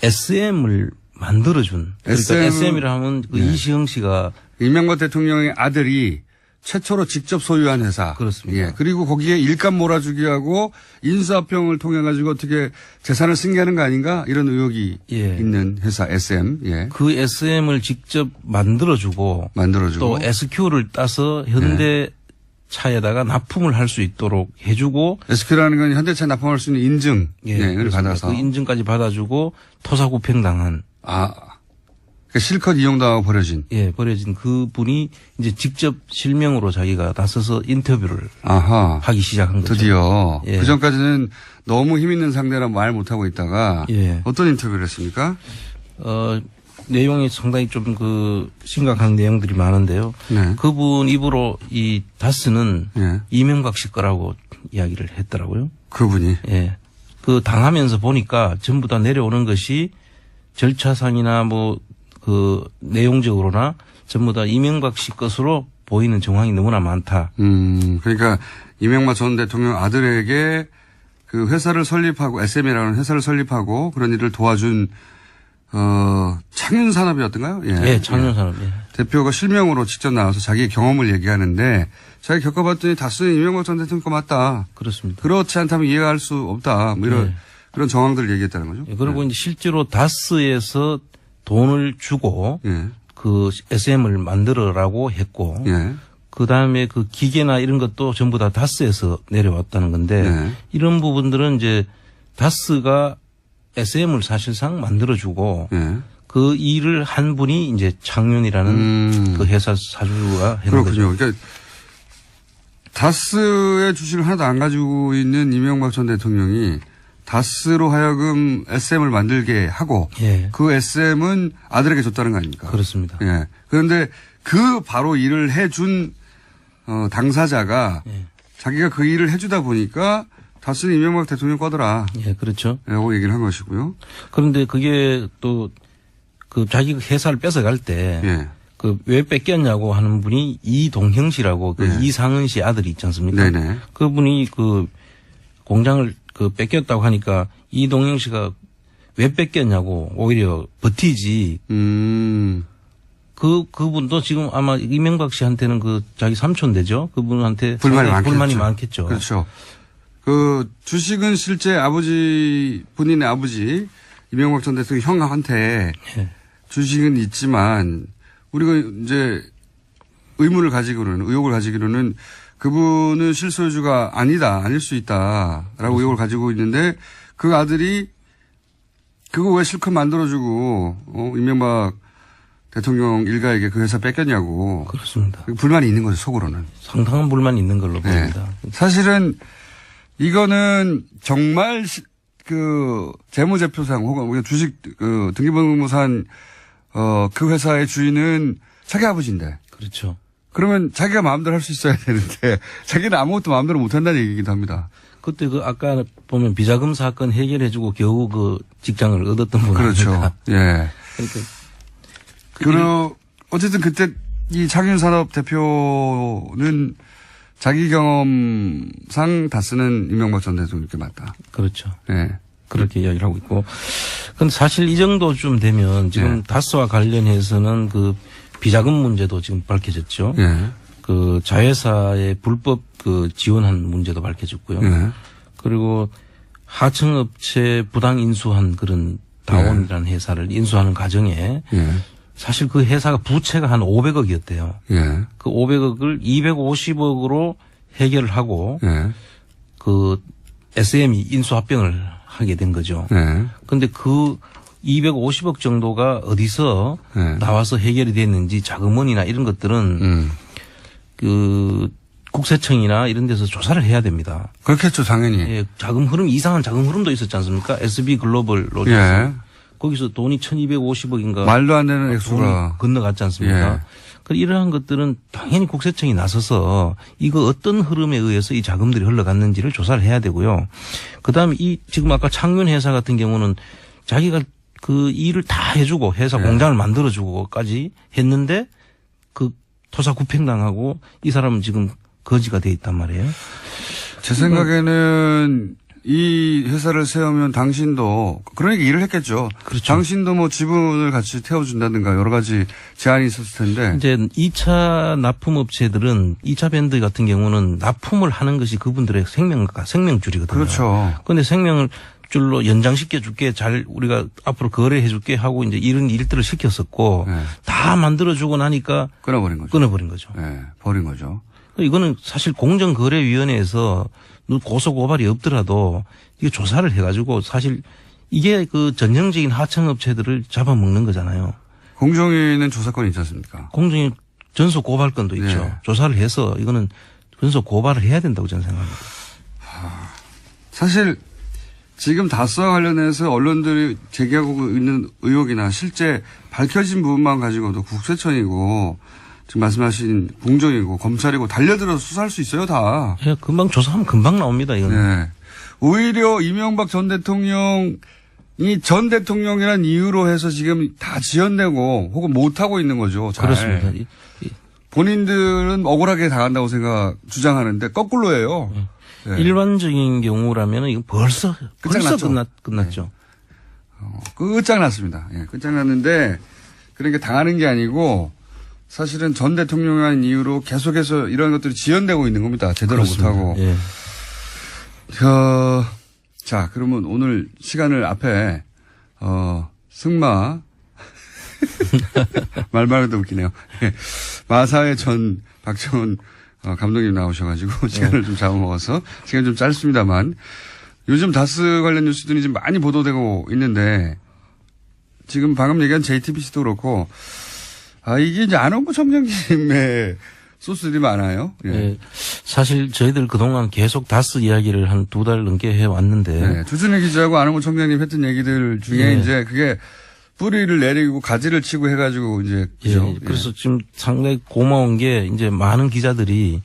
SM을 만들어준. 그러니까 SM이라 하면 그 네. 이시영 씨가 이명박 대통령의 아들이 최초로 직접 소유한 회사. 그렇습니다. 예. 그리고 거기에 일감 몰아주기 하고 인수합병을 통해 가지고 어떻게 재산을 승계하는 거 아닌가 이런 의혹이 예. 있는 회사 SM. 예. 그 SM을 직접 만들어주고 만들어주고 또 SQ를 따서 현대 차에다가 납품을 할 수 있도록 해주고 SQ라는 건 현대차 납품할 수 있는 인증을 그렇습니다. 받아서 그 인증까지 받아주고 토사구팽당한 그러니까 실컷 이용당하고 버려진. 버려진 그 분이 이제 직접 실명으로 자기가 나서서 인터뷰를 아하. 하기 시작한 거죠. 드디어. 예. 그 전까지는 너무 힘 있는 상대라 말 못하고 있다가 예. 어떤 인터뷰를 했습니까? 내용이 상당히 좀 그 심각한 내용들이 많은데요. 네. 그분 입으로 이 다스는 예. 이명박 씨 거라고 이야기를 했더라고요. 그분이. 예. 그 당하면서 보니까 전부 다 내려오는 것이 절차상이나 뭐 그 내용적으로나 전부 다 이명박 씨 것으로 보이는 정황이 너무나 많다. 그러니까 이명박 전 대통령 아들에게 그 회사를 설립하고 SM이라는 회사를 설립하고 그런 일을 도와준 창윤산업이었던가요? 예, 창윤산업. 예. 대표가 실명으로 직접 나와서 자기의 경험을 얘기하는데 자기 겪어봤더니 다스는 이명박 전 대통령 거 맞다. 그렇습니다. 그렇지 않다면 이해할 수 없다. 뭐 이런 예. 그런 정황들을 얘기했다는 거죠. 예, 그리고 이제 실제로 다스에서 돈을 주고 예. 그 SM을 만들어라고 했고 예. 그 다음에 그 기계나 이런 것도 전부 다 다스에서 내려왔다는 건데 네. 이런 부분들은 이제 다스가 SM을 사실상 만들어주고 예. 그 일을 한 분이 이제 창윤이라는 그 회사 사주가 해놓은 그렇군요. 거죠. 그러니까 다스의 주식을 하나도 안 가지고 있는 이명박 전 대통령이 다스로 하여금 SM을 만들게 하고 예. 그 SM은 아들에게 줬다는 거 아닙니까? 그렇습니다. 예. 그런데 그 바로 일을 해준 당사자가 예. 자기가 그 일을 해주다 보니까 다스는 이명박 대통령 거더라. 예, 그렇죠. 라고 얘기를 한 것이고요. 그런데 그게 또 그 자기 회사를 뺏어갈 때 예. 그 왜 뺏겼냐고 하는 분이 이동형 씨라고 그 네. 이상은 씨 아들이 있지 않습니까? 네네. 그분이 그 공장을 그 뺏겼다고 하니까 이동형 씨가 왜 뺏겼냐고 오히려 버티지. 그분도 지금 아마 이명박 씨한테는 그 자기 삼촌 되죠. 그분한테 불만이 많겠죠. 그렇죠. 그 주식은 실제 본인의 아버지 이명박 전 대통령 형한테 예. 주식은 있지만 우리가 이제 의혹을 가지기로는 그분은 실소유주가 아닐 수 있다라고 의혹을 가지고 있는데 그 아들이 그거 왜 실컷 만들어주고 이명박 대통령 일가에게 그 회사 뺏겼냐고. 그렇습니다. 불만이 있는 거죠, 속으로는. 상당한 불만이 있는 걸로 보입니다. 사실은 이거는 정말 그 재무제표상 혹은 우리가 주식 등기부등본상 그 회사의 주인은 자기 아버지인데. 그렇죠. 그러면 자기가 마음대로 할 수 있어야 되는데 자기는 아무것도 마음대로 못 한다는 얘기이기도 합니다. 그때 그 아까 보면 비자금 사건 해결해주고 겨우 그 직장을 얻었던 분입니다. 그렇죠. 예. 그러니까 어쨌든 그때 이 창윤산업 대표는 자기 경험상 다스는 이명박 전 대통령께 맞다. 그렇죠. 예. 그렇게 이야기를 하고 있고. 근데 사실 이 정도쯤 되면 지금 예. 다스와 관련해서는 그 비자금 문제도 지금 밝혀졌죠. 예. 그 자회사의 불법 그 지원한 문제도 밝혀졌고요. 예. 그리고 하청업체 부당 인수한 그런 다원이라는 회사를 인수하는 과정에 예. 사실 그 회사가 부채가 한 500억이었대요. 예. 그 500억을 250억으로 해결을 하고 예. 그 SM이 인수합병을 하게 된 거죠. 예. 그런데 그 250억 정도가 어디서 예. 나와서 해결이 됐는지 자금원이나 이런 것들은 그 국세청이나 이런 데서 조사를 해야 됩니다. 그렇겠죠, 당연히. 예, 자금 흐름 이상한 자금 흐름도 있었지 않습니까? SB 글로벌 로저스. 예. 거기서 돈이 1,250억인가 말도 안 되는 액수가. 건너갔지 않습니까? 예. 그 이러한 것들은 당연히 국세청이 나서서 이거 어떤 흐름에 의해서 이 자금들이 흘러갔는지를 조사를 해야 되고요. 그다음에 이 지금 아까 창윤 회사 같은 경우는 자기가 그 일을 다 해주고 회사 예. 공장을 만들어주고까지 했는데 그 토사 구팽당하고 이 사람은 지금 거지가 돼 있단 말이에요. 제 생각에는 이 회사를 세우면 당신도 그러니까 일을 했겠죠. 그렇죠. 당신도 뭐 지분을 같이 태워준다든가 여러 가지 제안이 있었을 텐데. 이제 2차 납품업체들은 2차 밴드 같은 경우는 납품을 하는 것이 그분들의 생명줄이거든요. 그렇죠. 그런데 생명줄로 연장시켜 줄게 잘 우리가 앞으로 거래해 줄게 하고 이제 이런 일들을 시켰었고 네. 다 만들어 주고 나니까 끊어버린 거죠. 끊어버린 거죠. 네, 버린 거죠. 이거는 사실 공정거래위원회에서 고소 고발이 없더라도 이거 조사를 해가지고 사실 이게 그 전형적인 하청업체들을 잡아먹는 거잖아요. 공정위는 조사권이 있지 않습니까? 공정위 전속 고발권도 있죠. 네. 조사를 해서 이거는 전속 고발을 해야 된다고 저는 생각합니다. 사실 지금 다스와 관련해서 언론들이 제기하고 있는 의혹이나 실제 밝혀진 부분만 가지고도 국세청이고 지금 말씀하신 공정이고 검찰이고 달려들어서 수사할 수 있어요, 다. 예, 금방 조사하면 금방 나옵니다. 이거는. 네. 오히려 이명박 전 대통령이 전 대통령이라는 이유로 해서 지금 다 지연되고 혹은 못하고 있는 거죠. 잘. 그렇습니다. 본인들은 억울하게 당한다고 주장하는데 거꾸로예요. 네. 일반적인 경우라면 이거 벌써 끝장났죠. 끝났죠. 끝장났습니다. 예, 끝장났는데 그러니까 당하는 게 아니고 사실은 전 대통령이라는 이유로 계속해서 이런 것들이 지연되고 있는 겁니다. 제대로 그렇습니다. 못하고. 예. 자, 그러면 오늘 시간을 앞에, 승마. 말만 해도 웃기네요. 예. 마사회 전 박정훈 감독님 나오셔가지고 시간을 좀 잡아먹어서 시간 좀 짧습니다만 요즘 다스 관련 뉴스들이 좀 많이 보도되고 있는데 지금 방금 얘기한 JTBC도 그렇고 이게 이제 안원구 청장님의 소스들이 많아요. 예. 예. 사실 저희들 그동안 계속 다스 이야기를 한 2달 넘게 해왔는데. 네. 주준희 기자하고 안원구 청장님 했던 얘기들 중에 예. 이제 그게 뿌리를 내리고 가지를 치고 해가지고 이제. 그죠? 예. 그래서 지금 상당히 고마운 게 이제 많은 기자들이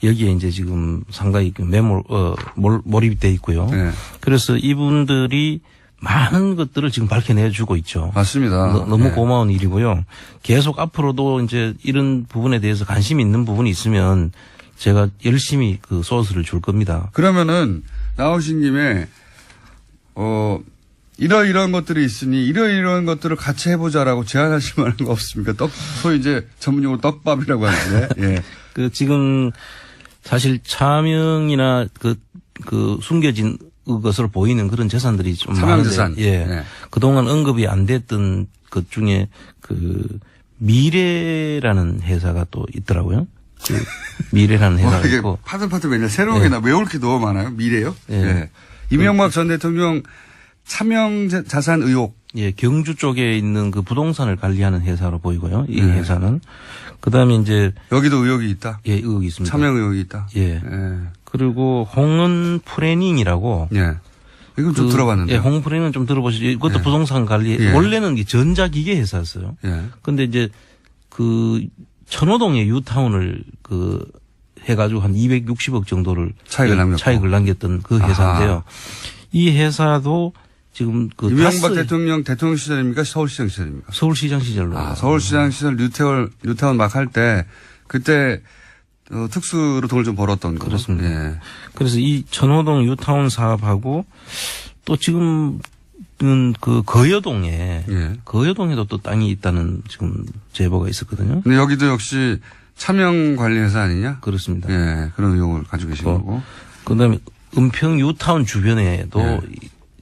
여기에 이제 지금 상당히 몰입이 돼 있고요. 예. 그래서 이분들이 많은 것들을 지금 밝혀내주고 있죠. 맞습니다. 너무 예. 고마운 일이고요. 계속 앞으로도 이제 이런 부분에 대해서 관심이 있는 부분이 있으면 제가 열심히 그 소스를 줄 겁니다. 그러면은 나오신 김에 이런 것들이 있으니 이런 것들을 같이 해보자라고 제안하실 만한 거 없습니까? 소위 이제 전문용어로 떡밥이라고 하는데. 예. 그 지금 사실 차명이나 그 숨겨진 것으로 보이는 그런 재산들이 좀 사명재산. 많은데, 예. 네. 그동안 언급이 안 됐던 것 중에 그 미래라는 회사가 또 있더라고요. 그 미래라는 회사가 이게 있고. 파트파트 맨날 새로운 게 외울 게 너무 많아요. 미래요? 예. 예. 이명박 전 대통령 차명자산 의혹. 예, 경주 쪽에 있는 그 부동산을 관리하는 회사로 보이고요. 이 회사는. 그 다음에 이제. 여기도 의혹이 있다. 예, 의혹이 있습니다. 차명 의혹이 있다. 예. 예. 그리고 홍은 프레닝이라고. 예. 이건 좀 들어봤는데. 예, 홍은 프레닝은 좀 들어보시죠. 이것도 예. 부동산 관리. 예. 원래는 전자기계 회사였어요. 예. 근데 이제 그 천호동에 유타운을 해가지고 한 260억 정도를 차익을 남겼던 그 회사인데요. 아하. 이 회사도 지금 그 이명박 대통령 시절입니까? 서울시장 시절입니까? 서울시장 시절로. 서울시장 시절 뉴타운 막 할 때 그때 특수로 돈을 좀 벌었던 거. 그렇습니다. 예. 그래서 이 천호동 유타운 사업하고 또 지금은 그 거여동에 예. 거여동에도 또 땅이 있다는 지금 제보가 있었거든요. 근데 여기도 역시 차명관리회사 아니냐? 그렇습니다. 예, 그런 의혹을 가지고 계신 거고. 그다음에 은평 뉴타운 주변에도 네.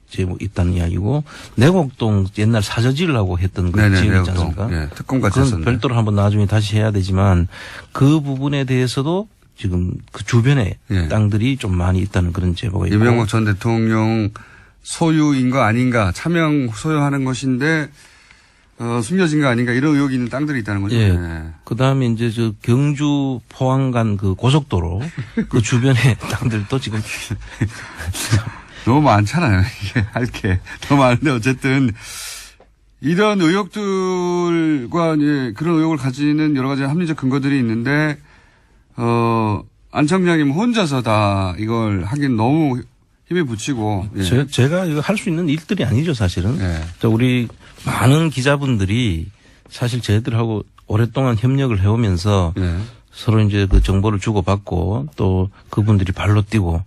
이제 뭐 있다는 이야기고 내곡동 옛날 사저지라고 했던 그 네네, 지역 있지 내곡동. 않습니까? 예, 특검같이 그건 했었는데. 별도로 한번 나중에 다시 해야 되지만 그 부분에 대해서도 지금 그 주변에 예. 땅들이 좀 많이 있다는 그런 제보가 있고. 이명박 전 대통령 소유인 거 아닌가, 차명 소유하는 것인데 숨겨진 거 아닌가 이런 의혹이 있는 땅들이 있다는 거죠. 예. 네. 그 다음에 이제 저 경주 포항 간 그 고속도로 그 주변의 땅들도 지금 너무 많잖아요. 이게 할 게 너무 많은데 어쨌든 이런 의혹들과 이제 그런 의혹을 가지는 여러 가지 합리적 근거들이 있는데 안 청장님 혼자서 다 이걸 하긴 너무 힘에 붙이고. 예. 제가 이거 할 수 있는 일들이 아니죠, 사실은. 예. 저 우리 많은 기자분들이 사실 저희들하고 오랫동안 협력을 해오면서 예. 서로 이제 그 정보를 주고받고 또 그분들이 발로 뛰고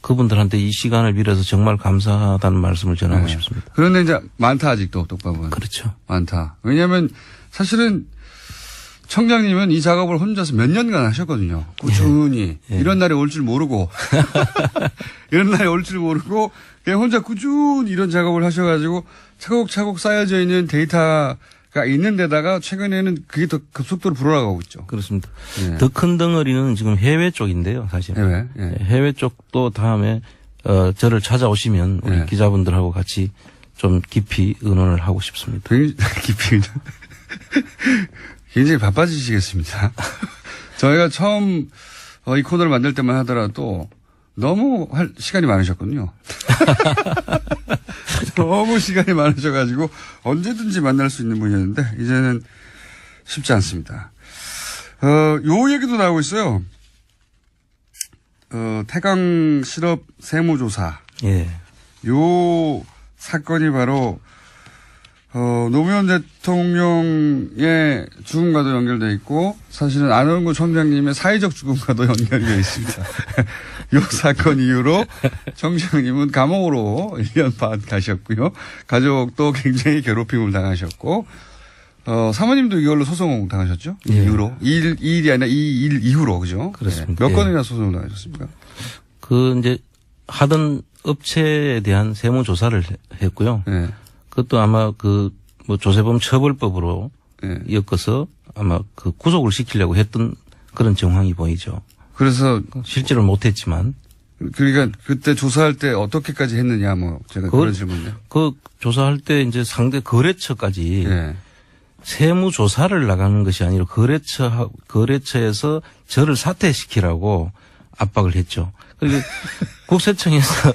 그분들한테 이 시간을 빌어서 정말 감사하다는 말씀을 전하고 예. 싶습니다. 그런데 이제 많다 아직도 똑밥은. 그렇죠. 많다. 왜냐하면 사실은 청장님은 이 작업을 혼자서 몇 년간 하셨거든요. 꾸준히. 예. 이런 날이 올 줄 모르고. 이런 날이 올 줄 모르고 그냥 혼자 꾸준히 이런 작업을 하셔가지고 차곡차곡 쌓여져 있는 데이터가 있는 데다가 최근에는 그게 더 급속도로 불어나가고 있죠. 그렇습니다. 예. 더 큰 덩어리는 지금 해외 쪽인데요, 사실. 해외. 예. 해외 쪽도 다음에 저를 찾아오시면 우리 예. 기자분들하고 같이 좀 깊이 의논을 하고 싶습니다. 굉장히 깊이. 굉장히 바빠지시겠습니다. 저희가 처음 이 코너를 만들 때만 하더라도 너무 할 시간이 많으셨거든요. 너무 시간이 많으셔가지고 언제든지 만날 수 있는 분이었는데 이제는 쉽지 않습니다. 요 얘기도 나오고 있어요. 태강 실업 세무조사. 예. 요 사건이 바로 노무현 대통령의 죽음과도 연결되어 있고 사실은 안원구 청장님의 사회적 죽음과도 연결이 되어 있습니다. 이 사건 이후로 청장님은 감옥으로 1년 반 가셨고요. 가족도 굉장히 괴롭힘을 당하셨고 사모님도 이걸로 소송 당하셨죠? 예. 이후로. 이 일이 아니라 이 일 이후로 그죠? 그렇습니다. 몇 예. 건이나 소송을 당하셨습니까? 그 이제 하던 업체에 대한 세무조사를 했고요. 네. 그것도 아마 그 뭐 조세범 처벌법으로 네. 엮어서 아마 그 구속을 시키려고 했던 그런 정황이 보이죠. 그래서 실제로 못했지만 그러니까 그때 조사할 때 어떻게까지 했느냐 뭐 제가 그런 질문이요. 그 조사할 때 이제 상대 거래처까지 예. 세무조사를 나가는 것이 아니라 거래처에서 저를 사퇴시키라고 압박을 했죠. 그리고 국세청에서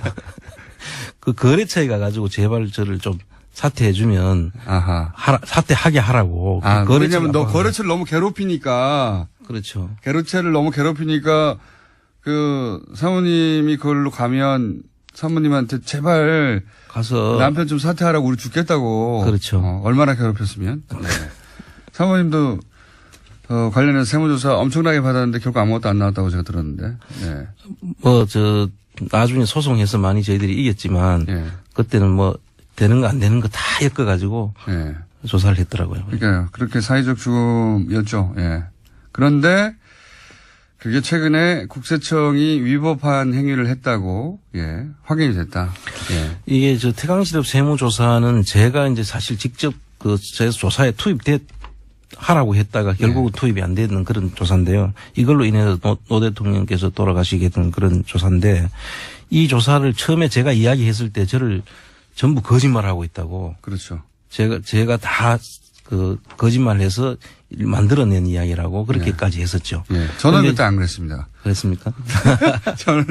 그 거래처에 가가지고 제발 저를 좀 사퇴해주면 아하. 사퇴하게 하라고. 아, 그 거래처가 왜냐면 너 압박을 거래처를 너무 괴롭히니까 그렇죠. 거래처를 너무 괴롭히니까 그 사모님이 그걸로 가면 사모님한테 제발 가서 남편 좀 사퇴하라고 우리 죽겠다고. 그렇죠. 얼마나 괴롭혔으면. 네. 사모님도 관련해서 세무조사 엄청나게 받았는데 결국 아무것도 안 나왔다고 제가 들었는데. 네. 뭐 저 나중에 소송해서 많이 저희들이 이겼지만 예. 그때는 뭐 되는 거 안 되는 거 다 엮어가지고 예. 조사를 했더라고요. 그러니까요. 그렇게 사회적 죽음이었죠. 예. 그런데 그게 최근에 국세청이 위법한 행위를 했다고 예. 확인이 됐다. 예. 이게 저 태강실업 세무조사는 제가 이제 사실 직접 그 제 조사에 하라고 했다가 결국은 투입이 안 되는 그런 조사인데요. 이걸로 인해서 노 대통령께서 돌아가시게 된 그런 조사인데 이 조사를 처음에 제가 이야기했을 때 저를 전부 거짓말하고 있다고. 그렇죠. 제가 다 그 거짓말해서 만들어낸 이야기라고 그렇게까지 했었죠. 예. 저는 근데 그때 안 그랬습니다. 그랬습니까? 저는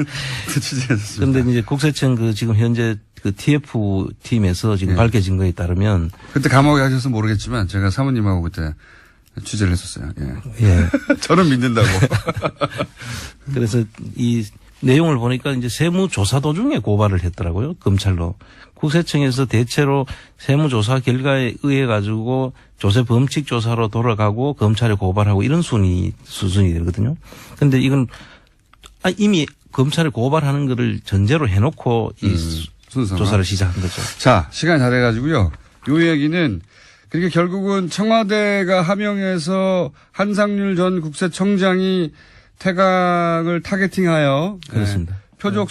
취재했었습니다. 그런데 이제 국세청 그 지금 현재 그 TF 팀에서 지금 예. 밝혀진 거에 따르면 그때 감옥에 가셔서 모르겠지만 제가 사모님하고 그때 취재를 했었어요. 예. 예. 저는 믿는다고. 그래서 이 내용을 보니까 이제 세무조사 도중에 고발을 했더라고요. 검찰로. 국세청에서 대체로 세무조사 결과에 의해 가지고 조세 범칙 조사로 돌아가고 검찰에 고발하고 이런 수준이 되거든요. 그런데 이건 이미 검찰에 고발하는 거를 전제로 해놓고 이 순서가. 조사를 시작한 거죠. 자, 시간이 다 돼가지고요. 요 얘기는 그러니까 결국은 청와대가 하명해서 한상률 전 국세청장이 태각을 타겟팅하여 그렇습니다. 표적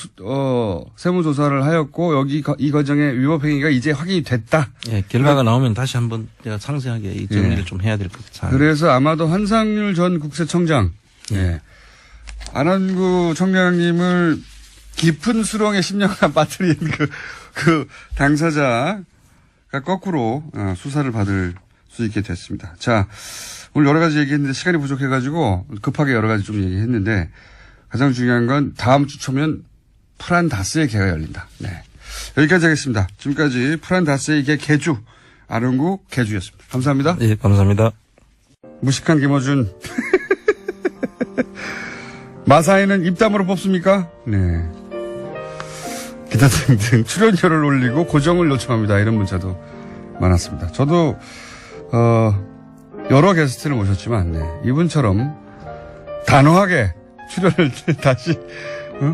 세무조사를 하였고 여기 이 과정의 위법 행위가 이제 확인이 됐다. 예, 결과가 나오면 다시 한번 제가 상세하게 이 정리를 예. 좀 해야 될 것 같아요. 그래서 아마도 한상률 전 국세청장, 예. 안한구 청장님을 깊은 수렁에 10년간 빠뜨린 그 당사자가 거꾸로 수사를 받을 수 있게 됐습니다. 자, 오늘 여러 가지 얘기했는데 시간이 부족해가지고 급하게 여러 가지 좀 얘기했는데 가장 중요한 건 다음 주 초면 프란다스의 개가 열린다. 네. 여기까지 하겠습니다. 지금까지 프란다스의 개 개주, 안한구 개주였습니다. 감사합니다. 예, 감사합니다. 무식한 김어준. 마사회는 입담으로 뽑습니까? 네. 기타 등등 출연료를 올리고 고정을 요청합니다. 이런 문자도 많았습니다. 저도 여러 게스트를 모셨지만 이분처럼 단호하게 출연을 다시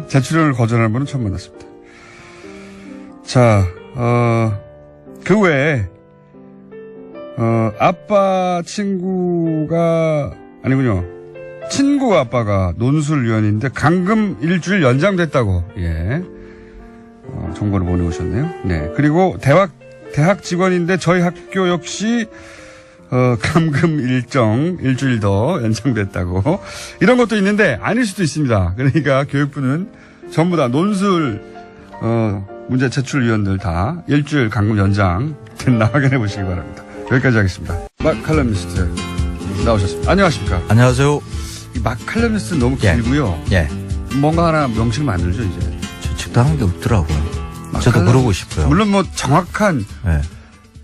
재출연을 거절하는 분은 처음 만났습니다. 자, 그 외에 아빠 친구가 아니군요. 친구 아빠가 논술위원인데 강금 일주일 연장됐다고 정보를 보내오셨네요. 네. 그리고 대학 직원인데 저희 학교 역시 감금 일주일 더 연장됐다고 이런 것도 있는데 아닐 수도 있습니다. 그러니까 교육부는 전부 다 논술 문제 제출위원들 다 일주일 감금 연장 됐나 확인해 보시기 바랍니다. 여기까지 하겠습니다. 막 칼럼니스트 나오셨습니다. 안녕하십니까? 안녕하세요. 이 막 칼럼니스트 너무 길고요. 예. 뭔가 하나 명칭 만들죠 이제. 저 적당한 게 없더라고요. 저도 칼럼- 그러고 싶어요. 물론 뭐 정확한 예.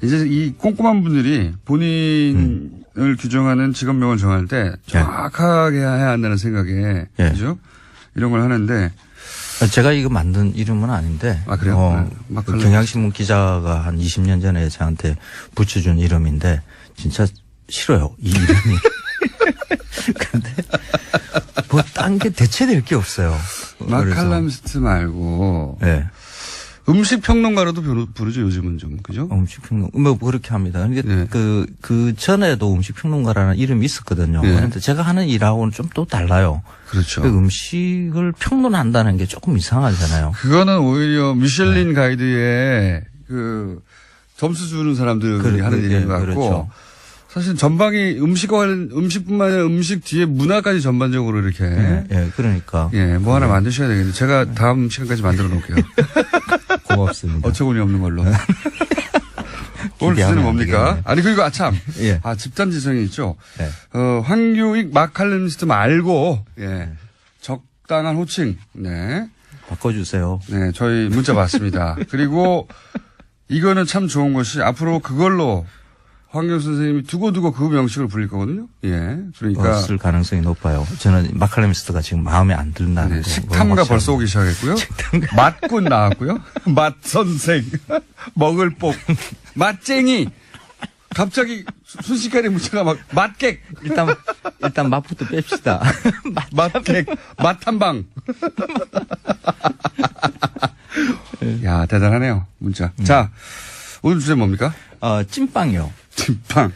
이제 이 꼼꼼한 분들이 본인을 규정하는 직업명을 정할 때 정확하게 해야 한다는 생각에 그죠? 이런 걸 하는데 제가 이거 만든 이름은 아닌데. 아, 그래요? 네. 그 경향신문 기자가 한 20년 전에 저한테 붙여준 이름인데 진짜 싫어요. 이 이름이. 근데 뭐 딴 게 대체될 게 없어요. 마칼럼니스트 말고 예. 음식 평론가로도 부르죠 요즘은 좀 그죠? 음식평론, 뭐, 그렇게 합니다. 근데 네. 그 전에도 음식평론가라는 이름이 있었거든요. 네. 그런데 제가 하는 일하고는 좀 또 달라요. 그렇죠. 그 음식을 평론한다는 게 조금 이상하잖아요. 그거는 오히려 미슐린 가이드에 그 점수 주는 사람들이 하는 일인 것 같고 그렇죠. 사실 전방이 음식뿐만 아니라 음식 뒤에 문화까지 전반적으로 이렇게 예, 그러니까. 뭐 하나 만드셔야 되겠는데 제가 다음 시간까지 만들어 놓을게요. 고맙습니다. 어처구니 없는 걸로. 오늘 주제는 뭡니까? 아니 그리고 참. 예. 집단지성이 있죠. 네. 황교익 마칼럼니스트 말고 적당한 호칭. 네. 바꿔주세요. 네, 저희 문자 받습니다. 그리고 이거는 참 좋은 것이 앞으로 그걸로 황교익 선생님이 두고두고 그 명식을 불릴 거거든요. 그러니까 쓸 가능성이 높아요. 저는 마칼럼니스트가 지금 마음에 안 든다는 거. 식탐가 벌써 오기 시작했고요. 맛꾼 나왔고요. 맛선생, 먹을복, 맛쟁이. 갑자기 순식간에 문자가 막 맛객. 일단 맛부터 뺍시다. 맛객, 맛탐방. 야, 대단하네요, 문자. 자, 오늘 주제 뭡니까? 찐빵이요. 찐빵.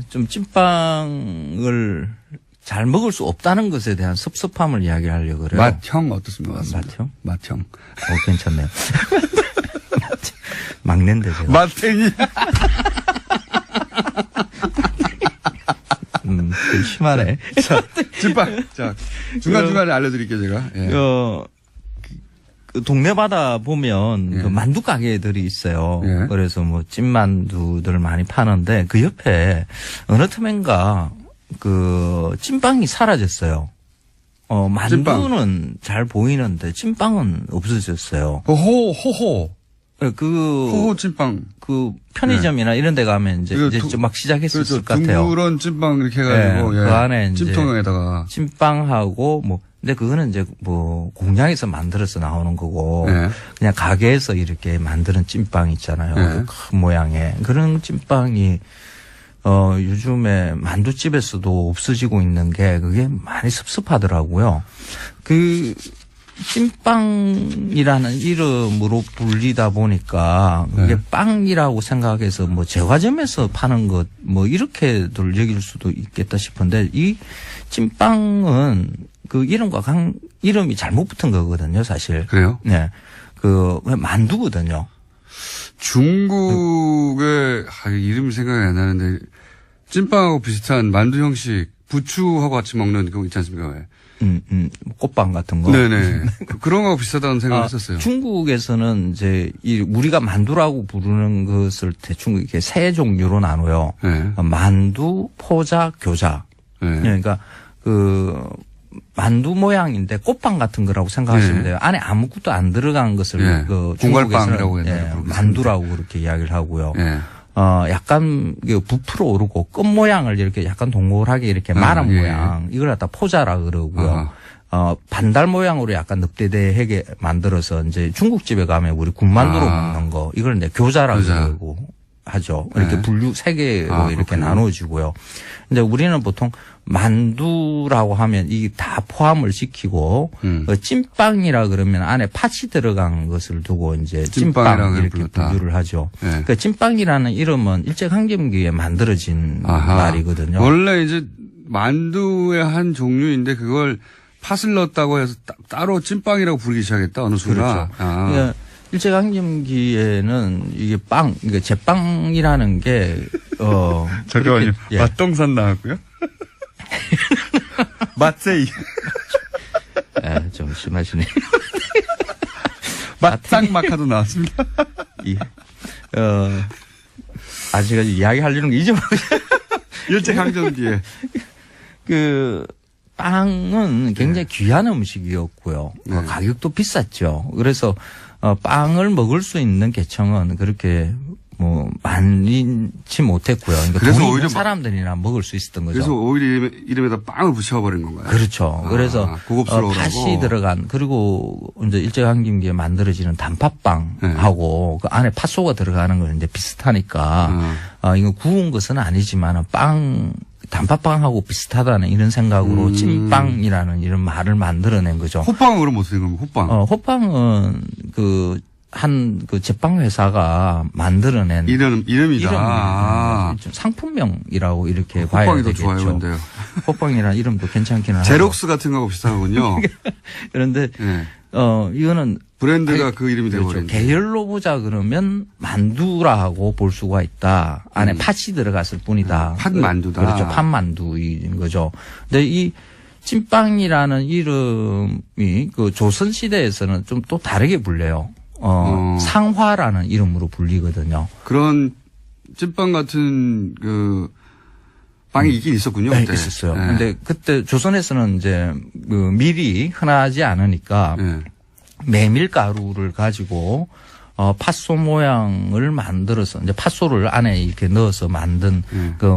좀 찐빵을 잘 먹을 수 없다는 것에 대한 섭섭함을 이야기하려고 그래요. 맛형 어떻습니까? 맛형? 맛형. 괜찮네요. 막내인데 제가. 맛탱이. 좀 심하네. 자, 찐빵. 자, 중간중간에 알려드릴게요, 제가. 그 동네마다 보면 그 만두 가게들이 있어요. 그래서 뭐 찐만두들 많이 파는데 그 옆에 어느 틈엔가 그 찐빵이 사라졌어요. 만두는 잘 보이는데 찐빵은 없어졌어요. 호호. 호호 찐빵. 그 편의점이나 이런 데 가면 이제 좀 막 시작했을 것 같아요. 둥그런 찐빵 이렇게 해가지고. 그 안에 이제 찜통에다가. 찐빵하고 뭐 근데 그거는 이제 뭐 공장에서 만들어서 나오는 거고 그냥 가게에서 이렇게 만드는 찐빵 있잖아요. 그 큰 모양의 그런 찐빵이 요즘에 만두집에서도 없어지고 있는 게 그게 많이 섭섭하더라고요. 찐빵이라는 이름으로 불리다 보니까 그게 네. 빵이라고 생각해서 뭐 제과점에서 파는 것 뭐 이렇게들 여길 수도 있겠다 싶은데 이 찐빵은 그 이름이 잘못 붙은 거거든요, 사실. 그래요? 네. 그 만두거든요. 중국의 이름이 생각이 안 나는데 찐빵하고 비슷한 만두 형식 부추하고 같이 먹는 그거 있지 않습니까? 왜? 꽃빵 같은 거. 네네. 그런 거하고 비슷하다는 생각을 했었어요. 중국에서는 이제 우리가 만두라고 부르는 것을 대충 이렇게 세 종류로 나눠요. 네. 만두, 포자, 교자. 네. 그러니까 그 만두 모양인데 꽃빵 같은 거라고 생각하시면 네. 돼요. 안에 아무것도 안 들어간 것을 네. 그 공갈빵이라고 중국에서는 옛날에 부르고 만두라고 그렇게 이야기를 하고요. 네. 약간 부풀어 오르고 끝 모양을 이렇게 약간 동글하게 이렇게 말한 예. 모양. 이걸 갖다 포자라 그러고요. 반달 모양으로 약간 늪대대하게 만들어서 이제 중국집에 가면 우리 군만두로 먹는 거. 이걸 이제 교자라 그러고 하죠. 이렇게 네. 분류 세 개로 이렇게 그렇군요. 나눠지고요. 근데 우리는 보통 만두라고 하면 이게 다 포함을 시키고 찐빵이라 그러면 안에 팥이 들어간 것을 두고 이제 찐빵 이렇게 불렀다. 분류를 하죠. 네. 그러니까 찐빵이라는 이름은 일제강점기에 만들어진 말이거든요. 원래 이제 만두의 한 종류인데 그걸 팥을 넣었다고 해서 따로 찐빵이라고 부르기 시작했다 어느 순간. 그렇죠. 그러니까 일제강점기에는 이게 그러니까 제빵이라는 게 잠깐만요. 예. 맛동산 나왔고요. 맛세이. 좀 심하시네. 맛상마카도 나왔습니다. 제가 이야기하려는 거 잊어버렸어요. 일제강점기에. 빵은 굉장히 귀한 음식이었고요. 가격도 비쌌죠. 그래서 빵을 먹을 수 있는 계층은 그렇게 뭐 많지 못했고요. 그러니까 그래서 돈이 오히려 있는 사람들이나 먹을 수 있었던 거죠. 그래서 오히려 이름에다 빵을 붙여버린 건가요? 그렇죠. 그래서 고급스러우라고. 팥이 들어간 그리고 이제 일제강점기에 만들어지는 단팥빵하고 그 안에 팥소가 들어가는 건 이제 비슷하니까 이거 구운 것은 아니지만 단팥빵하고 비슷하다는 이런 생각으로 찐빵이라는 이런 말을 만들어낸 거죠. 호빵은 그럼 어떻게 된 겁니까? 호빵. 호빵은 그 제빵 회사가 만들어낸 이름이다. 상품명이라고 이렇게 봐야 호빵이 더 되겠죠. 좋아요, 근데요. 호빵이라는 이름도 괜찮기는 하고. 제록스 같은 거하고 비슷하군요. 그런데 네. 이거는 브랜드가 그 이름이 그렇죠. 되어버린 계열로 보자 그러면 만두라고 볼 수가 있다. 안에 팥이 들어갔을 뿐이다. 팥만두다. 그렇죠. 팥만두인 거죠. 근데 이 찐빵이라는 이름이 그 조선 시대에서는 좀 또 다르게 불려요. 상화라는 이름으로 불리거든요. 그런 찐빵 같은 그 빵이 있긴 있었군요. 네, 그때. 있었어요. 네. 근데 그때 조선에서는 이제 그 밀이 흔하지 않으니까 네. 메밀가루를 가지고 팥소 모양을 만들어서 이제 팥소를 안에 이렇게 넣어서 만든 그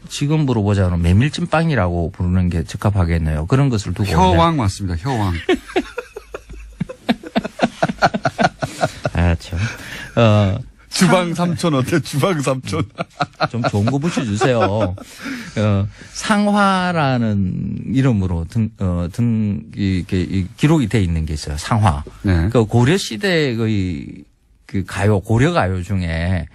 지금으로 보자면 메밀찐빵이라고 부르는 게 적합하겠네요. 그런 것을 두고 혀왕 맞습니다. 혀왕. 참. 주방 삼촌 어때? 주방 삼촌. 좀 좋은 거 붙여주세요. 상화라는 이름으로 기록이 돼 있는 게 있어요. 상화. 네. 그 고려 시대의 그 고려 가요 중에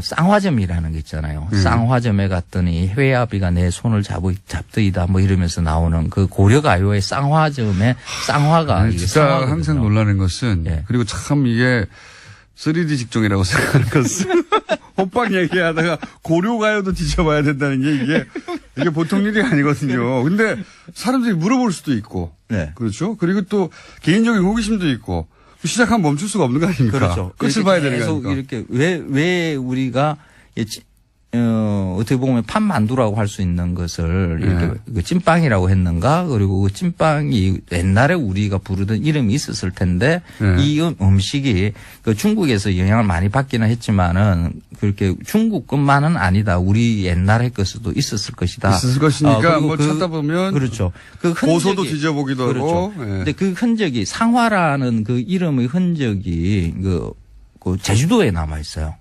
쌍화점이라는 게 있잖아요. 쌍화점에 갔더니 회아비가 내 손을 잡더이다 뭐 이러면서 나오는 그 고려 가요의 쌍화점의 쌍화가 이게 진짜 쌍화거든요. 항상 놀라는 것은 예. 그리고 참 이게 3D 직종이라고 생각하는 것은 호빵 얘기하다가 고려가요도 뒤져봐야 된다는 게 이게 보통 일이 아니거든요. 근데 사람들이 물어볼 수도 있고. 네. 그렇죠. 그리고 또 개인적인 호기심도 있고 시작하면 멈출 수가 없는 거 아닙니까? 그렇죠. 끝을 봐야 되는 계속 거니까. 이렇게 왜 우리가 어떻게 보면 팥만두라고 할 수 있는 것을 이렇게 그 찐빵이라고 했는가? 그리고 그 찐빵이 옛날에 우리가 부르던 이름이 있었을 텐데 이 음식이 그 중국에서 영향을 많이 받기는 했지만은 그렇게 중국뿐만은 아니다. 우리 옛날의 것도 있었을 것이다. 있었을 것이니까 뭐 찾다 보면 그렇죠. 그 흔적이, 고소도 뒤져보기도 그렇죠. 하고. 예. 근데 그 흔적이 상화라는 그 이름의 흔적이 그 제주도에 남아 있어요.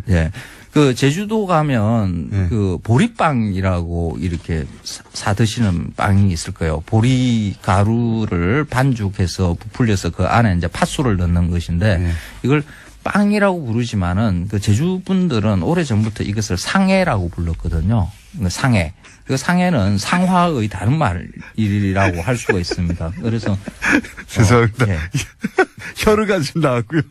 예. 그 제주도 가면 네. 그 보리빵이라고 이렇게 사 드시는 빵이 있을 거예요. 보리 가루를 반죽해서 부풀려서 그 안에 이제 팥소를 넣는 것인데 네. 이걸 빵이라고 부르지만은 그 제주 분들은 오래전부터 이것을 상해라고 불렀거든요. 상해. 그 상해는 상화의 다른 말이라고 할 수가 있습니다. 그래서 죄송합니다. 예. 혀르가 지금 나왔고요.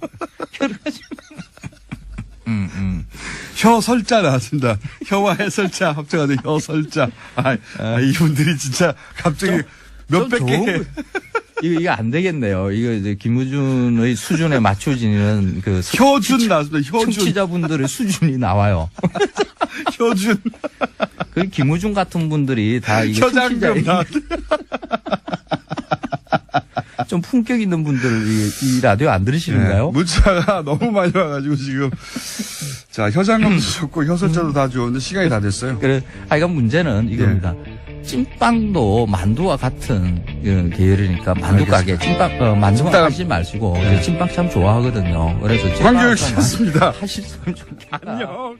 혀설자 나왔습니다. 혀와 해설자 합쳐가지고 혀설자. 이분들이 진짜 갑자기 몇백 개. 이거 안 되겠네요. 이거 이제 김우준의 수준에 맞춰지는 그 효준 나왔습니다. 효준. 청취자분들의 수준이 나와요. 효준. 그 김우준 같은 분들이 다 이게 효장금 나왔어요. 좀 품격 있는 분들 이 라디오 안 들으시는가요? 네, 문자가 너무 많이 와가지고 지금 자 혀장금도 좋고 혀설자도 다 좋은데 시간이 다 됐어요. 그래 하여간 문제는 이겁니다. 찐빵도 만두와 같은 계열이니까 만두 가게 찐빵 만두만 하지 마시고 찐빵 참 좋아하거든요. 그래서 광교육 씨였습니다. 하실 수 있으면 좋겠다. 안녕.